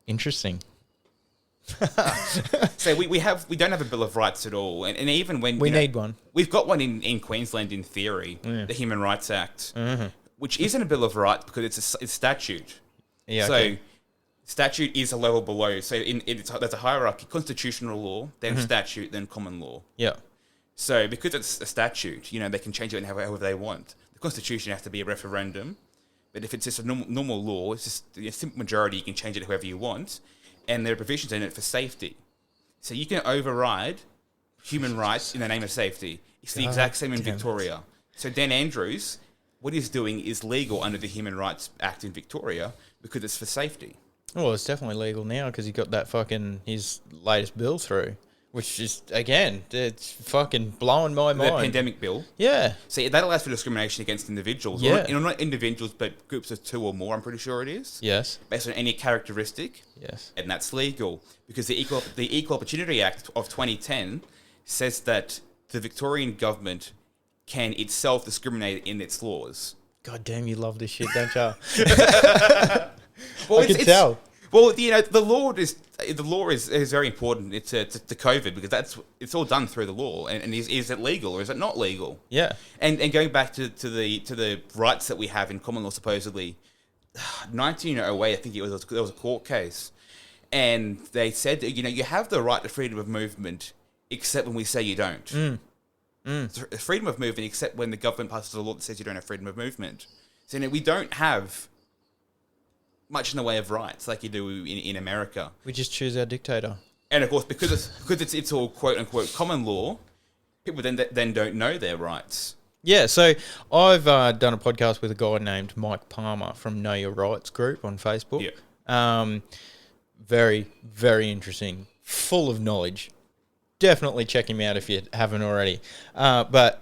Interesting. So we don't have a Bill of Rights at all, and even when We need one. we've got one in Queensland in theory, the Human Rights Act, which isn't a Bill of Rights because it's statute. Yeah. So Okay. statute is a level below. So there's a hierarchy: constitutional law, then statute, then common law. Yeah. So because it's a statute, they can change it however they want. The Constitution has to be a referendum, but if it's just a normal law, it's just a simple majority. You can change it however you want, and there are provisions in it for safety. So you can override human rights in the name of safety. It's the exact same in damn it. Victoria. So Dan Andrews, what he's doing is legal under the Human Rights Act in Victoria because it's for safety. Well, it's definitely legal now because he got that his latest bill through, which is, again, it's fucking blowing my The mind. pandemic bill. Yeah. See, that allows for discrimination against individuals. Yeah. Well, not individuals, but groups of 2 or more, I'm pretty sure it is. Yes. Based on any characteristic. Yes. And that's legal. Because the Equal Opportunity Act of 2010 says that the Victorian government can itself discriminate in its laws. God damn, you love this shit, don't you? Well, I can tell. Well, the law is very important. It's to COVID because it's all done through the law. And is it legal or is it not legal? Yeah. And going back to the rights that we have in common law, supposedly, 1908, I think there was a court case, and they said that, you have the right to freedom of movement, except when we say you don't. Freedom of movement, except when the government passes a law that says you don't have freedom of movement. So we don't have much in the way of rights like you do in America. We just choose our dictator. And of course, because it's all quote unquote common law, people then don't know their rights. Yeah, so I've done a podcast with a guy named Mike Palmer from Know Your Rights group on Facebook. Yeah. Very, very interesting. Full of knowledge. Definitely check him out if you haven't already. But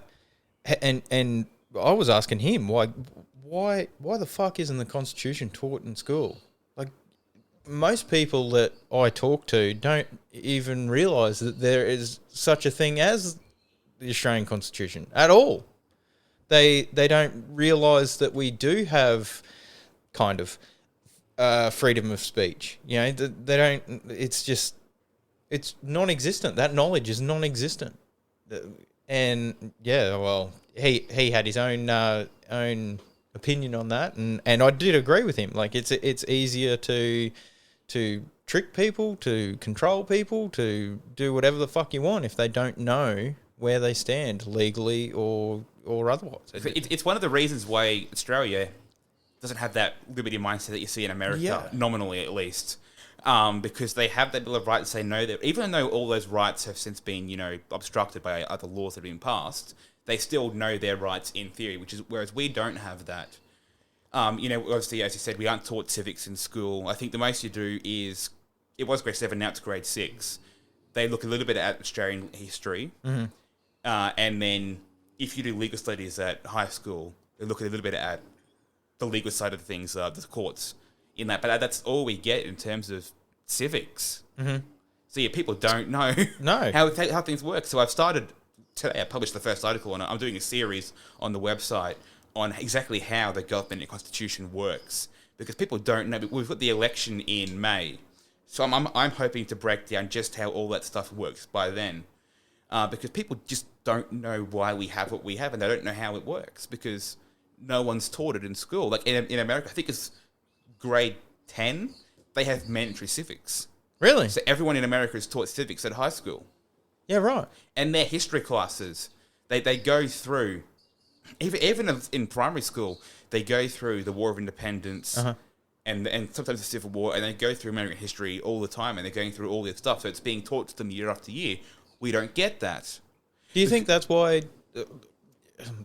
I was asking him why the fuck isn't the Constitution taught in school? Like, most people that I talk to don't even realise that there is such a thing as the Australian Constitution at all. They don't realise that we do have kind of freedom of speech. They don't. It's non-existent. That knowledge is non-existent. And yeah, well, he had his own opinion on that, and I did agree with him. Like, it's easier to trick people, to control people, to do whatever the fuck you want if they don't know where they stand legally or otherwise. It's one of the reasons why Australia doesn't have that liberty mindset that you see in America, nominally at least. Because they have that Bill of Rights, they know that even though all those rights have since been, obstructed by other laws that have been passed, they still know their rights in theory, whereas we don't have that. Obviously, as you said, we aren't taught civics in school. I think the most you do is, it was grade 7, now it's grade 6. They look a little bit at Australian history. Mm-hmm. And then if you do legal studies at high school, they look a little bit at the legal side of things, the courts in that. But that's all we get in terms of civics. Mm-hmm. So yeah, people don't know how things work. So I've started today. I published the first article on it. I'm doing a series on the website on exactly how the government and constitution works, because people don't know. We've got the election in May, so I'm hoping to break down just how all that stuff works by then, because people just don't know why we have what we have, and they don't know how it works because no one's taught it in school. Like in America, I think it's grade 10. They have mandatory civics. Really? So everyone in America is taught civics at high school. Yeah, right. And their history classes, they go through, even in primary school, they go through the War of Independence and sometimes the Civil War, and they go through American history all the time, and they're going through all this stuff. So it's being taught to them year after year. We don't get that. Do you think that's why it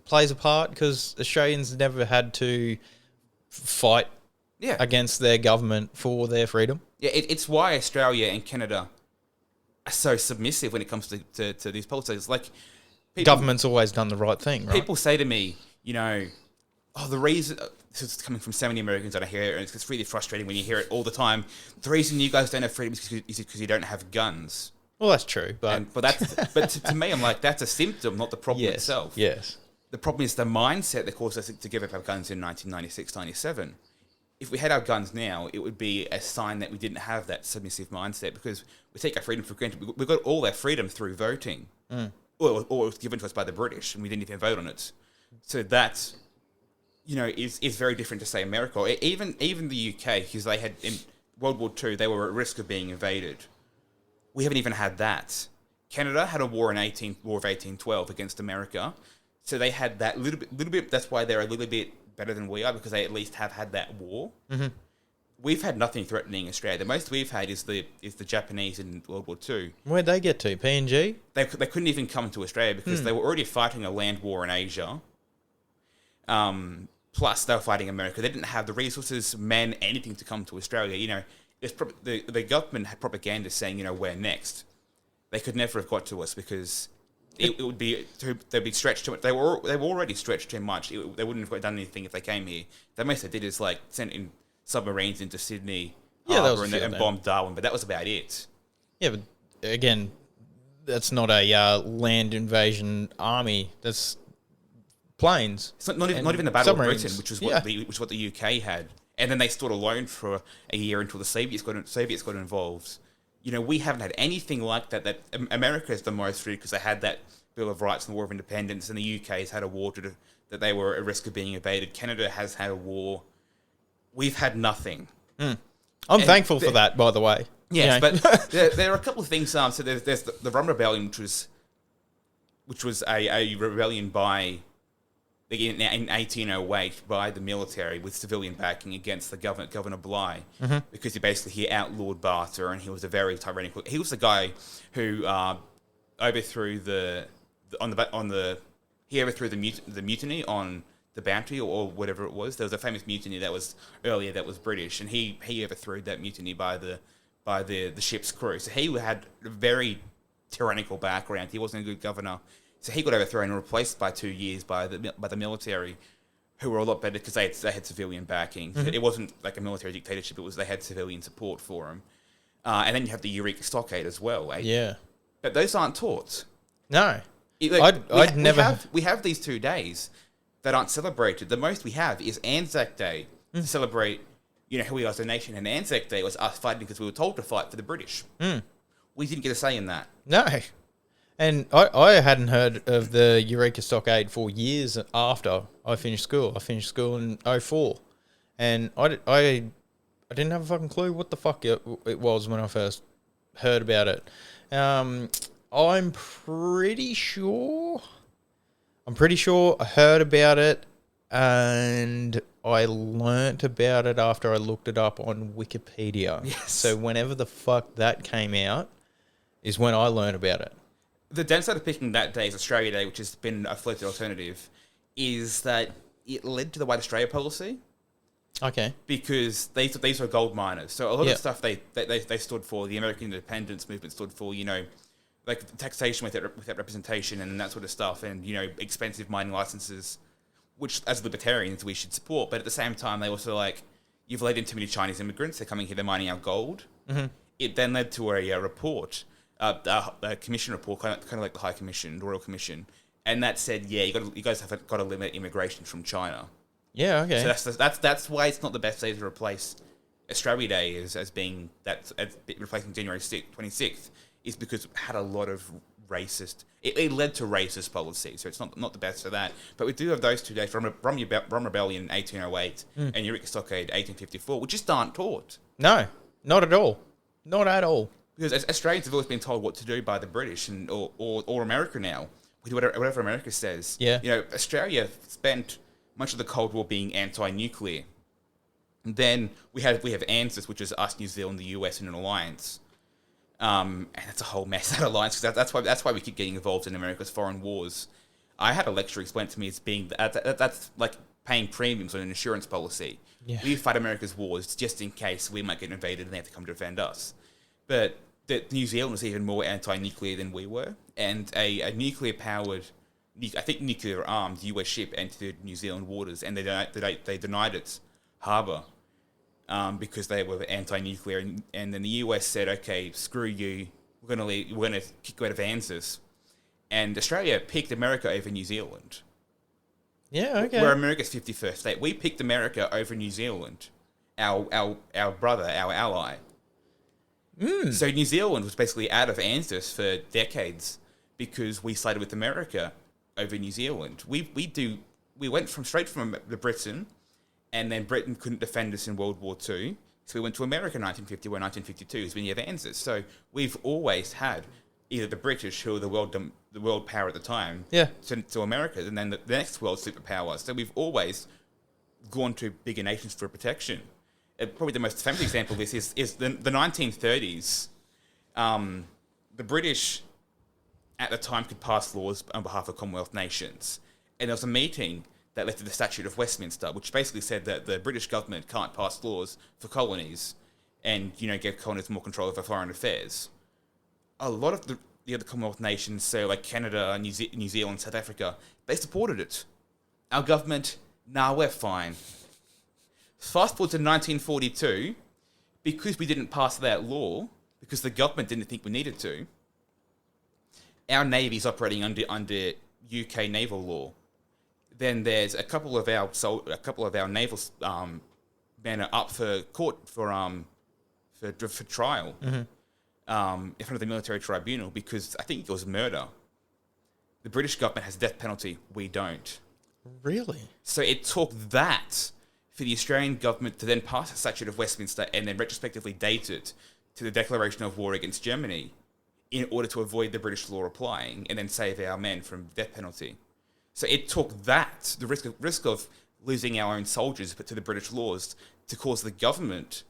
plays a part? Because Australians never had to fight against their government for their freedom? Yeah, it's why Australia and Canada are so submissive when it comes to these politics. Like, government's always done the right thing, right? People say to me, the reason, this is coming from so many Americans that I hear, and it's really frustrating when you hear it all the time, the reason you guys don't have freedom is because you don't have guns. Well, that's true, but to me, I'm like, that's a symptom, not the problem itself. Yes. The problem is the mindset that caused us to give up our guns in 1996, 97. If we had our guns now, it would be a sign that we didn't have that submissive mindset, because we take our freedom for granted. We got all our freedom through voting, or it was given to us by the British, and we didn't even vote on it. So that, is very different to, say, America, or even the UK, because they had, in World War II, they were at risk of being invaded. We haven't even had that. Canada had a war of 1812 against America, so they had that little bit. That's why they're a little bit better than we are, because they at least have had that war. Mm-hmm. We've had nothing threatening Australia. The most we've had is the Japanese in World War II. Where'd they get to? PNG? They couldn't even come to Australia because they were already fighting a land war in Asia. Plus, they were fighting America. They didn't have the resources, men, anything to come to Australia. The government had propaganda saying, we're next. They could never have got to us because it would be they'd be stretched too much. They were already stretched too much. They wouldn't have done anything if they came here. The most they did is sent in submarines into Sydney Harbour and bombed Darwin, but that was about it. Yeah, but again, that's not a land invasion army. That's planes. It's not even the Battle of Britain, which was what the UK had, and then they stood alone for a year until the Soviets got involved. We haven't had anything like that. That America is the most free because they had that Bill of Rights and the War of Independence, and the UK has had a war that they were at risk of being invaded. Canada has had a war. We've had nothing. I'm thankful for that, by the way. Yes, but there are a couple of things. So there's the Rum Rebellion, which was a rebellion in 1808 by the military with civilian backing against the Governor Bligh, because he outlawed barter, and he was a very tyrannical. He was the guy who overthrew the mutiny on the Bounty or whatever it was. There was a famous mutiny that was earlier that was British, and he overthrew that mutiny by the ship's crew. So he had a very tyrannical background. He wasn't a good governor. So he got overthrown and replaced by 2 years by the military, who were a lot better because they had civilian backing. It wasn't like a military dictatorship. It was they had civilian support for him. And then you have the Eureka Stockade as well. Yeah. But those aren't taught. No. We have these 2 days that aren't celebrated. The most we have is Anzac Day to celebrate, who we are as a nation. And Anzac Day was us fighting because we were told to fight for the British. We didn't get a say in that. No. And I hadn't heard of the Eureka Stockade for years after I finished school. I finished school in 2004. And I didn't have a fucking clue what the fuck it was when I first heard about it. I'm pretty sure I heard about it, and I learnt about it after I looked it up on Wikipedia. Yes. So whenever the fuck that came out is when I learned about it. The downside of picking that day as Australia Day, which has been a floated alternative, is that it led to the White Australia policy. Okay. Because these were gold miners. So a lot of Yeah. the stuff they stood for, the American independence movement stood for, like taxation without representation and that sort of stuff, and, expensive mining licenses, which as libertarians we should support. But at the same time, they also you've let in too many Chinese immigrants. They're coming here, they're mining our gold. Mm-hmm. It then led to a report, a commission report, kind of like the High Commission, the Royal Commission, and that said, you guys have got to limit immigration from China. Yeah, okay. So that's why it's not the best day to replace Australia Day as being as replacing January 26th, is because it had a lot of racist. It led to racist policy, so it's not the best for that. But we do have those 2 days, Rum Rebellion in 1808 and Eureka Stockade 1854, which just aren't taught. No, not at all. Not at all. Because Australians have always been told what to do by the British or America now. We do whatever America says. Yeah. Australia spent much of the Cold War being anti-nuclear. And then we have ANZUS, which is us, New Zealand, the US, in an alliance. And it's a whole mess, that alliance, because that's why we keep getting involved in America's foreign wars. I had a lecturer explain to me as being that's like paying premiums on an insurance policy. Yeah. We fight America's wars just in case we might get invaded and they have to come to defend us. But New Zealand was even more anti-nuclear than we were, and a nuclear-powered, I think nuclear-armed US ship entered New Zealand waters, and they denied its harbour because they were anti-nuclear, and then the US said, "Okay, screw you. We're gonna kick you out of ANZUS," and Australia picked America over New Zealand. Yeah, okay. We're America's 51st state. We picked America over New Zealand, our brother, our ally. So New Zealand was basically out of ANZUS for decades because we sided with America over New Zealand. We went straight from the Britain, and then Britain couldn't defend us in World War II, so we went to America in 1951, 1952, as many of ANZUS. So we've always had either the British, who were the world power at the time, to America, and then the next world superpower. So we've always gone to bigger nations for protection. Probably the most famous example of this is the 1930s. The British at the time could pass laws on behalf of Commonwealth nations. And there was a meeting that led to the Statute of Westminster, which basically said that the British government can't pass laws for colonies and, give colonies more control over foreign affairs. A lot of the other Commonwealth nations, so like Canada, New Zealand, South Africa, they supported it. Our government, we're fine. Fast forward to 1942, because we didn't pass that law, because the government didn't think we needed to, our Navy's operating under UK naval law. Then there's a couple of our naval men are up for court for trial in front of the military tribunal because I think it was murder. The British government has death penalty. We don't. Really? So it took that for the Australian government to then pass the Statute of Westminster and then retrospectively date it to the declaration of war against Germany in order to avoid the British law applying and then save our men from death penalty. So it took that, the risk of losing our own soldiers to the British laws, to cause the government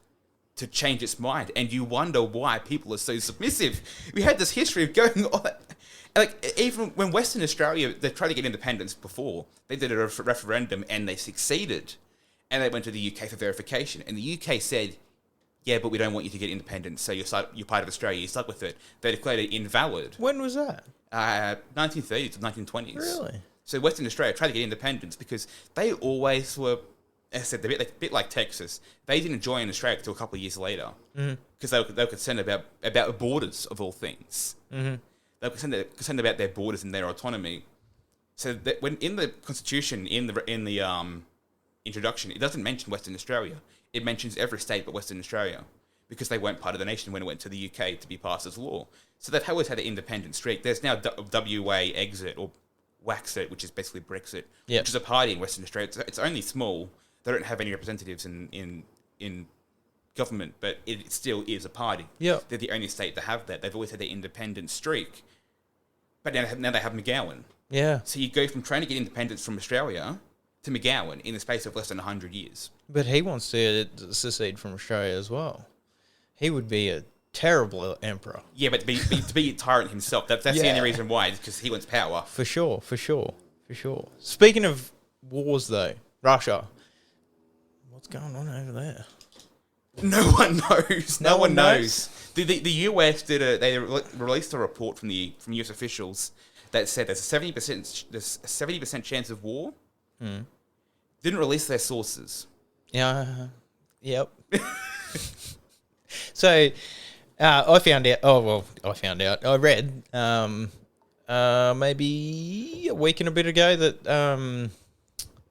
to change its mind. And you wonder why people are so submissive. We had this history of going on. Even when Western Australia, they tried to get independence before, they did a referendum and they succeeded. And they went to the UK for verification. And the UK said, yeah, but we don't want you to get independence, so you're part of Australia, you're stuck with it. They declared it invalid. When was that? 1930s to 1920s. Really? So Western Australia tried to get independence because they always were, as I said, they're a bit like Texas. They didn't join Australia until a couple of years later because they were concerned about the borders of all things. Mm-hmm. They were concerned about their borders and their autonomy. So that when in the Constitution, in the introduction, it doesn't mention Western Australia. It mentions every state but Western Australia because they weren't part of the nation when it went to the UK to be passed as law. So they've always had an independent streak. There's now WA exit or Waxit, which is basically Brexit, which is a party in Western Australia. It's only small. They don't have any representatives in government, but it still is a party. Yeah. They're the only state to have that. They've always had their independent streak. But now they have McGowan. Yeah. So you go from trying to get independence from Australia to McGowan in the space of less than 100 years. But he wants to secede from Australia as well. He would be a terrible emperor. Yeah, but to be a tyrant himself, that's the only reason why, because he wants power. For sure. Speaking of wars, though, Russia. What's going on over there? No one knows. No one knows. The US released a report from US officials that said there's a 70% chance of war. Didn't release their sources. Yeah. Yep. So, I found out. Oh well, I found out. I read maybe a week and a bit ago that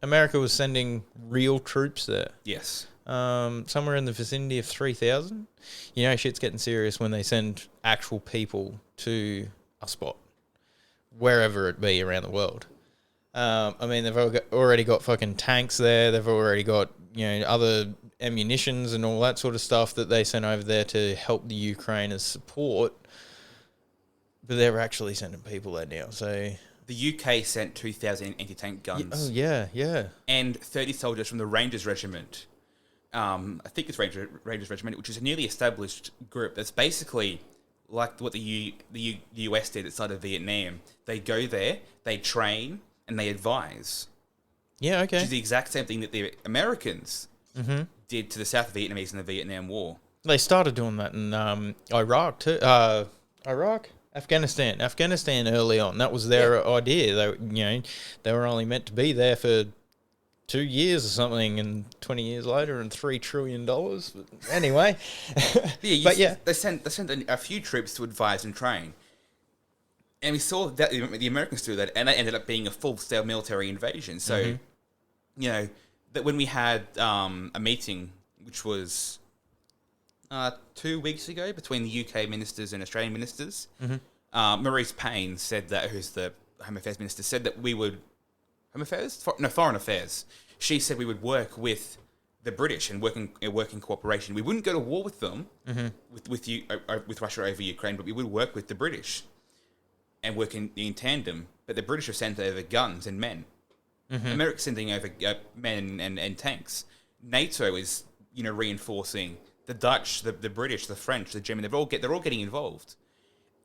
America was sending real troops there. Yes. Somewhere in the vicinity of 3,000. You know, shit's getting serious when they send actual people to a spot, wherever it be around the world. I mean, they've already got fucking tanks there. They've already got, other ammunitions and all that sort of stuff that they sent over there to help the Ukraine as support. But they're actually sending people there now, so... The UK sent 2,000 anti-tank guns. Yeah. And 30 soldiers from the Rangers Regiment. I think it's Rangers Regiment, which is a newly established group that's basically like what the US did at the start of Vietnam. They go there, they train, and they advise. Yeah, okay. Which is the exact same thing that the Americans did to the South Vietnamese in the Vietnam War. They started doing that in Iraq too. Afghanistan early on. That was their idea. They were only meant to be there for 2 years or something, and 20 years later, and $3 trillion. But anyway, they sent a few troops to advise and train, and we saw that the Americans do that, and that ended up being a full-scale military invasion. So, that when we had a meeting, which was 2 weeks ago, between the UK ministers and Australian ministers, Maurice Payne said that, who's the Home Affairs Minister, said that we would Foreign Affairs. She said we would work with the British and work in cooperation. We wouldn't go to war with them, with Russia over Ukraine, but we would work with the British and work in tandem. But the British have sent over guns and men. America's sending over men and tanks. NATO is reinforcing. The Dutch, the British, the French, the German, they're all getting involved.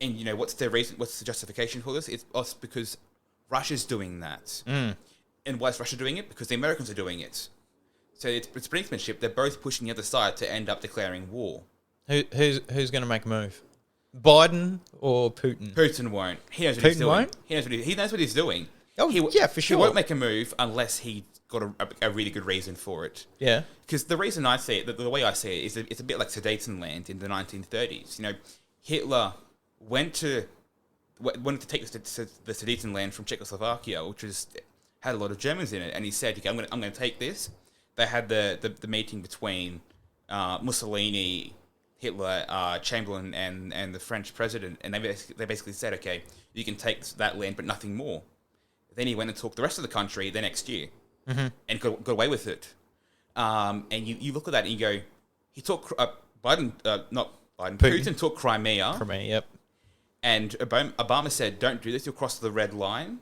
And what's their reason? What's the justification for this? It's us because Russia's doing that. And why is Russia doing it? Because the Americans are doing it. So it's brinkmanship. They're both pushing the other side to end up declaring war. Who's going to make a move? Biden or Putin? Putin won't. He knows what he's doing. Won't? He knows what he's doing. Oh, yeah, for sure. He won't make a move unless he got a really good reason for it. Yeah. Because the reason I see it, the way I see it, is it's a bit like Sudetenland in the 1930s. Hitler went to take the Sudetenland from Czechoslovakia, which had a lot of Germans in it, and he said, "Okay, I'm going to take this." They had the meeting between Mussolini, Hitler, Chamberlain, and the French president, and they basically said, "Okay, you can take that land, but nothing more." Then he went and took the rest of the country the next year, and got away with it. And you look at that and you go, he took Putin took Crimea. Crimea, yep. And Obama said, "Don't do this, you'll cross the red line."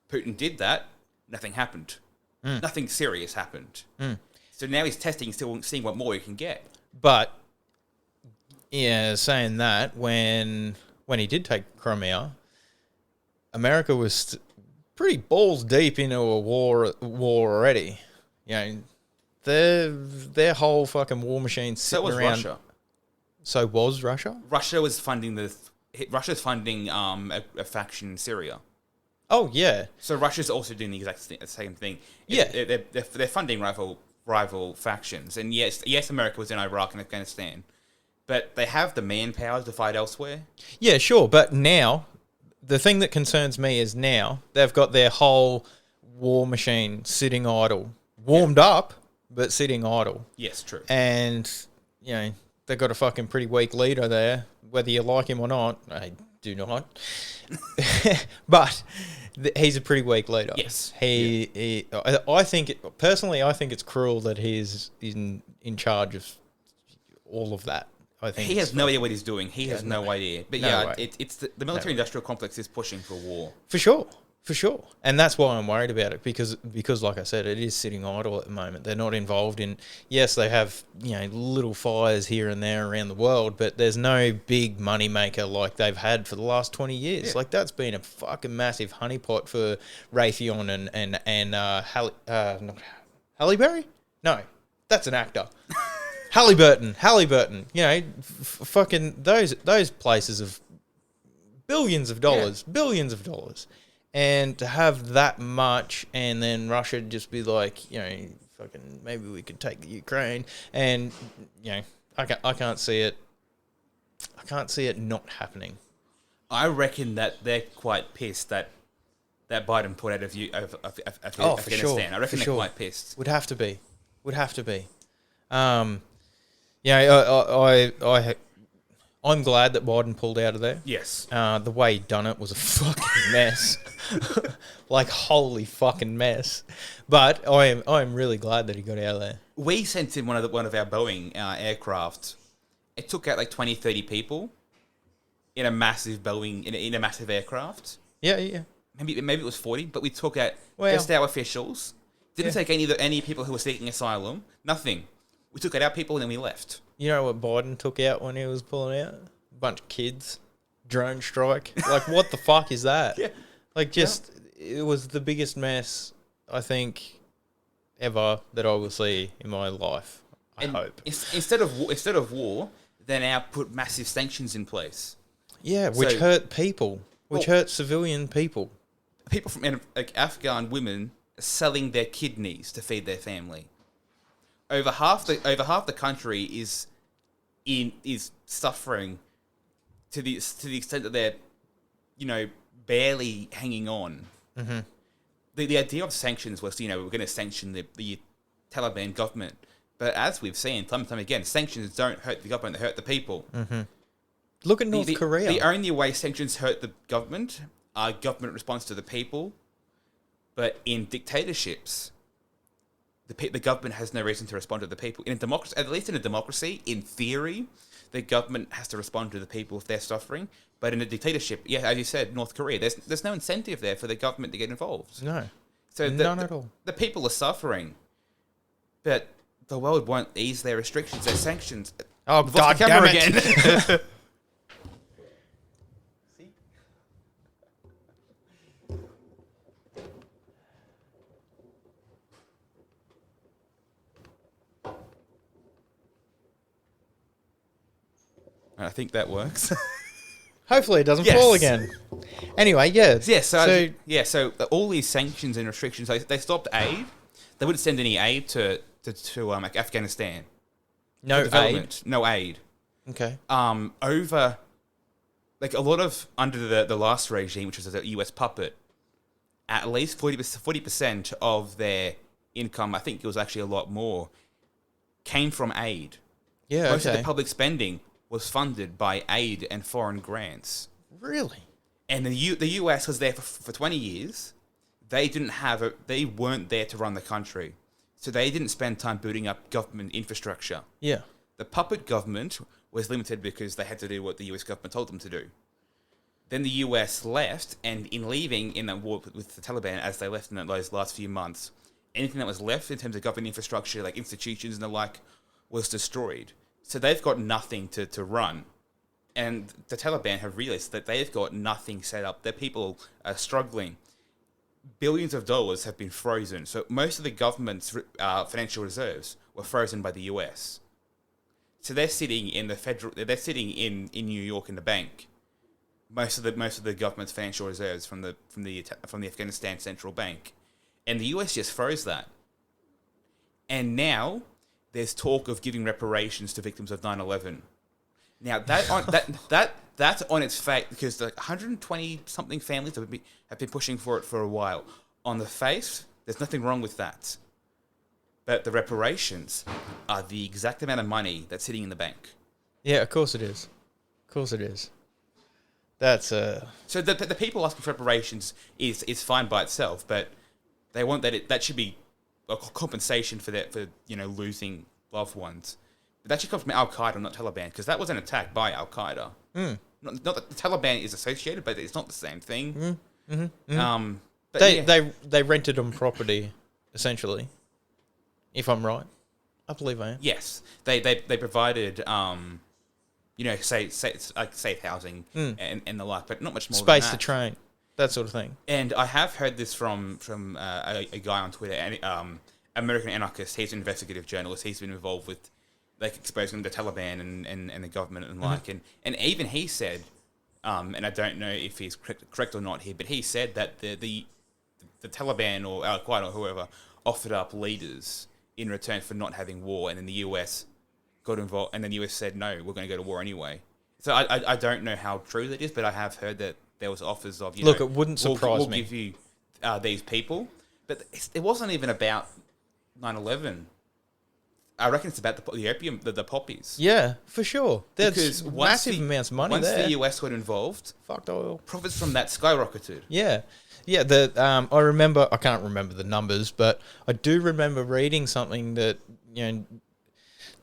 Putin did that, nothing happened. Nothing serious happened. So now he's testing, still seeing what more he can get. But, saying that, when he did take Crimea, America was pretty balls deep into a war already. Their whole fucking war machine sitting around. So was Russia. So was Russia? Russia's funding a faction in Syria. Oh yeah. So Russia's also doing the exact same thing. Yeah. They're funding rival factions, and yes, America was in Iraq and Afghanistan, but they have the manpower to fight elsewhere. Yeah, sure, but now the thing that concerns me is now they've got their whole war machine sitting idle, warmed up, but sitting idle. Yes, true. And they've got a fucking pretty weak leader there, whether you like him or not. I do not. But he's a pretty weak leader. Yes. I think it's cruel that he's in charge of all of that. I think he has no idea what he's doing. He has no idea. But it's the military-industrial complex is pushing for war. For sure. For sure. And that's why I'm worried about it because like I said, it is sitting idle at the moment. They're not involved in, yes, they have, little fires here and there around the world, but there's no big money maker like they've had for the last 20 years. Yeah. Like that's been a fucking massive honeypot for Raytheon and not Halle Berry? No, that's an actor. Halliburton. Fucking those places of billions of dollars. And to have that much, and then Russia just be like, fucking maybe we could take the Ukraine, and I can't see it. I can't see it not happening. I reckon that they're quite pissed that Biden put out of Oh, Afghanistan. for sure. I reckon For they're sure. quite pissed. Would have to be. I'm glad that Biden pulled out of there. Yes. The way he done it was a fucking mess. Like, holy fucking mess. But I am really glad that he got out of there. We sent in one of our Boeing aircraft. It took out like 20, 30 people in a massive Boeing, in a massive aircraft. Yeah. Maybe it was 40, but we took out Well, just our officials. Didn't take any people who were seeking asylum. Nothing. We took out our people and then we left. You know what Biden took out when he was pulling out? A bunch of kids. Drone strike. Like, what the fuck is that? Yeah. Like, it was the biggest mess, I think, ever that I will see in my life. I hope. Instead of war, they now put massive sanctions in place. Yeah, which hurt people. Which hurt civilian people. People from Afghan women are selling their kidneys to feed their family. Over half the country is suffering to the extent that they're, barely hanging on. Mm-hmm. The idea of sanctions was, we're going to sanction the Taliban government, but as we've seen time and time again, sanctions don't hurt the government; they hurt the people. Mm-hmm. Look at North Korea. The only way sanctions hurt the government are government response to the people, but in dictatorships, the government has no reason to respond to the people. In a democracy, at least in a democracy, in theory, the government has to respond to the people if they're suffering. But in a dictatorship, yeah, as you said, North Korea, there's no incentive there for the government to get involved. No, so none at all. The people are suffering, but the world won't ease their restrictions, their sanctions. Oh, God damn it. Again. I think that works. Hopefully it doesn't fall again. Anyway, yeah. Yeah, so all these sanctions and restrictions, they stopped aid. They wouldn't send any aid to Afghanistan. No aid? No aid. Okay. Over, like, a lot of, under the last regime, which was a US puppet, at least 40% of their income, I think it was actually a lot more, came from aid. Yeah, Most of the public spending was funded by aid and foreign grants. Really? And the US was there for 20 years. They weren't there to run the country. So they didn't spend time building up government infrastructure. Yeah. The puppet government was limited because they had to do what the US government told them to do. Then the US left, and in leaving in that war with the Taliban, as they left in those last few months, anything that was left in terms of government infrastructure, like institutions and the like, was destroyed. So they've got nothing to run. And the Taliban have realized that they've got nothing set up. Their people are struggling. Billions of dollars have been frozen. So most of the government's financial reserves were frozen by the US. So they're sitting in New York in the bank. Most of the government's financial reserves from the Afghanistan Central Bank. And the US just froze that. And now there's talk of giving reparations to victims of 9/11. Now that's on its face, because the 120 something families have been pushing for it for a while. On the face, there's nothing wrong with that. But the reparations are the exact amount of money that's sitting in the bank. Yeah, of course it is. Of course it is. That's So the people asking for reparations is fine by itself, but they want that should be a compensation for losing loved ones. But that should come from Al Qaeda, not Taliban, because that was an attack by Al Qaeda. Not that the Taliban is associated, but it's not the same thing. But They rented them property, essentially. If I'm right, I believe I am. yes, they provided say like safe housing and the like, but not much more Space than to that. train, that sort of thing. And I have heard this from a guy on Twitter, and American anarchist. He's an investigative journalist. He's been involved with like exposing the Taliban and the government and like, and even he said, and I don't know if he's correct or not here, but he said that the Taliban or Al Qaeda or whoever offered up leaders in return for not having war, and then the US got involved, and then the US said no, we're going to go to war anyway. So I don't know how true that is, but I have heard that there was offers of Look, it wouldn't surprise we'll me. give you these people, but it wasn't even about 9/11. I reckon it's about the opium, the poppies. Yeah, for sure. There's Because massive amounts of money once there. the US got involved, Fucked oil. profits from that skyrocketed. Yeah. Yeah, I remember, I can't remember the numbers, but I do remember reading something that,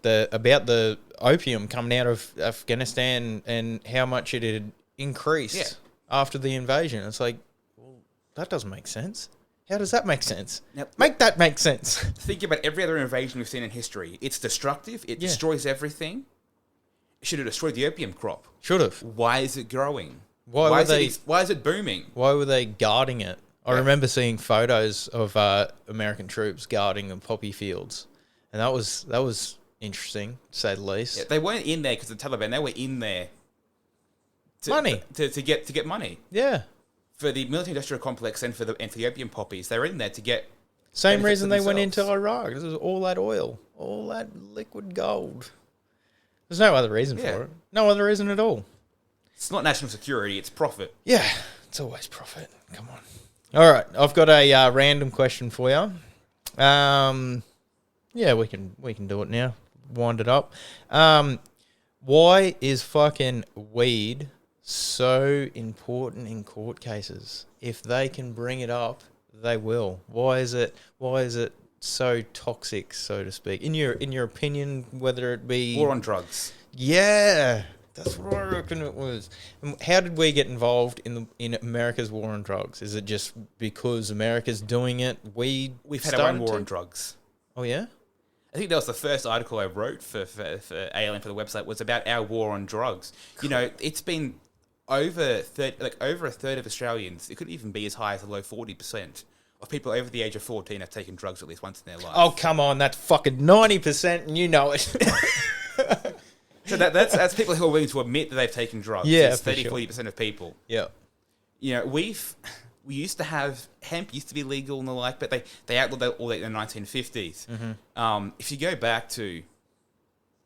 about the opium coming out of Afghanistan and how much it had increased after the invasion. It's like, well, that doesn't make sense. How does that make sense? Now, Make that make sense. Think about every other invasion we've seen in history. It's destructive. It destroys everything. It should have destroyed the opium crop. Should have. Why is it growing? Why is it booming? Why were they guarding it? I remember seeing photos of American troops guarding the poppy fields, and that was interesting, to say the least. Yeah, they weren't in there because of the Taliban. They were in there Money. to get money Yeah. for the military-industrial complex and for the opium poppies. They were in there to get Same benefits reason for they went into themselves. Iraq. This is all that oil, all that liquid gold. There's no other reason for it. No other reason at all. It's not national security. It's profit. Yeah, it's always profit. Come on. All right, I've got a random question for you. Yeah, we can do it now. Wind it up. Why is fucking weed so important in court cases? If they can bring it up, they will. Why is it so toxic, so to speak? In your opinion, whether it be War on drugs. Yeah, that's what I reckon it was. And how did we get involved in America's war on drugs? Is it just because America's doing it? We've We've had our own war on drugs. Oh yeah. I think that was the first article I wrote for ALN for the website was about our war on drugs. You know, it's been over a third of Australians. It could even be as high as a low 40% of people over the age of 14 have taken drugs at least once in their life. Oh come on, that's fucking 90%, and you know it. So that's people who are willing to admit that they've taken drugs. Yeah, it's for 40% of people. Yeah. You know, we used to have hemp used to be legal and the like, but they outlawed that all in the 1950s. Mm-hmm. If you go back to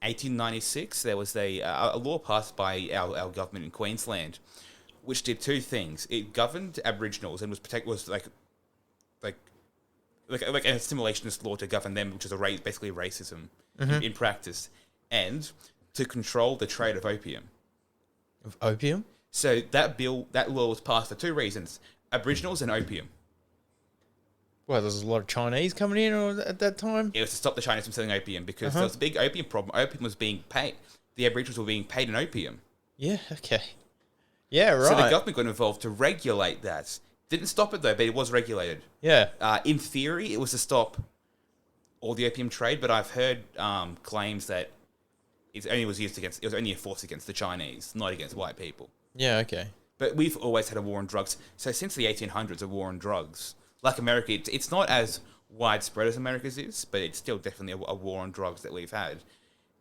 1896, there was a law passed by our government in Queensland, which did two things. It governed Aboriginals and was like an assimilationist law to govern them, which is basically racism in practice, and to control the trade of opium. Of opium? So that law was passed for two reasons: Aboriginals and opium. Well, there's a lot of Chinese coming in at that time. It was to stop the Chinese from selling opium because there was a big opium problem. Opium was being paid. The Aboriginals were being paid in opium. Yeah. Okay. Yeah. Right. So the government got involved to regulate that. Didn't stop it though, but it was regulated. Yeah. In theory, it was to stop all the opium trade, but I've heard claims that it was only enforced against the Chinese, not against white people. Yeah. Okay. But we've always had a war on drugs. So since the 1800s, a war on drugs. Like America, it's not as widespread as America's is, but it's still definitely a war on drugs that we've had.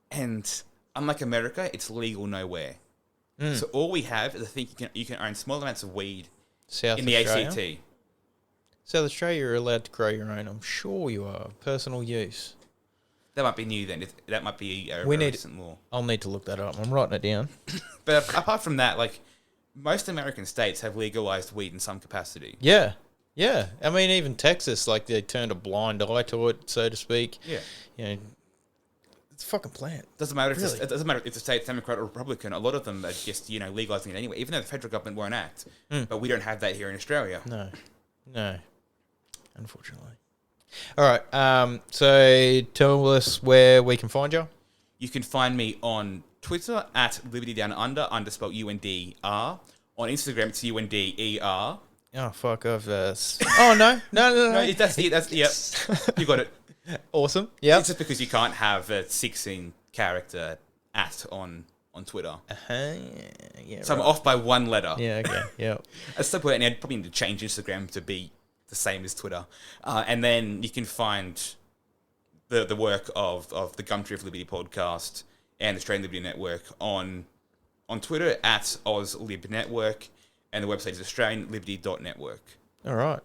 And unlike America, it's legal nowhere. So all we have is I think you can own small amounts of weed in the ACT. South Australia, you're allowed to grow your own. I'm sure you are. Personal use. That might be new then. That might be a recent law. I'll need to look that up. I'm writing it down. But apart from that, like most American states have legalized weed in some capacity. Yeah. Yeah. I mean, even Texas, like they turned a blind eye to it, so to speak. Yeah. You know, it's a fucking plant. Doesn't matter Really? it doesn't matter if the state's Democrat or Republican. A lot of them are just legalizing it anyway, even though the federal government won't act. But we don't have that here in Australia. No. Unfortunately. All right. So tell us where we can find you. You can find me on Twitter at LibertyDownUnder, underspelled UNDR. On Instagram, it's UNDER. Oh, fuck off. Oh, no. No, that's yep. You got it. Awesome. Yeah. It's just because you can't have a 16 character @ on Twitter. Yeah, So right. I'm off by one letter. Yeah, okay. Yeah. At some point, I'd probably need to change Instagram to be the same as Twitter. And then you can find the work of the Gumtree of Liberty podcast and the Australian Liberty Network on Twitter @AusLibNetwork, and the website is AustralianLiberty.network. All right.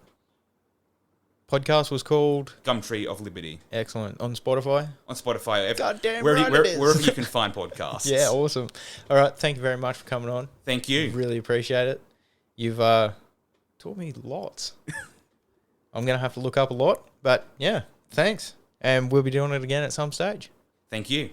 Podcast was called Gumtree of Liberty. Excellent. On Spotify? On Spotify. Goddamn wherever, right it is. wherever you can find podcasts. Yeah, awesome. All right. Thank you very much for coming on. Thank you. Really appreciate it. You've taught me lots. I'm going to have to look up a lot, but yeah, thanks. And we'll be doing it again at some stage. Thank you.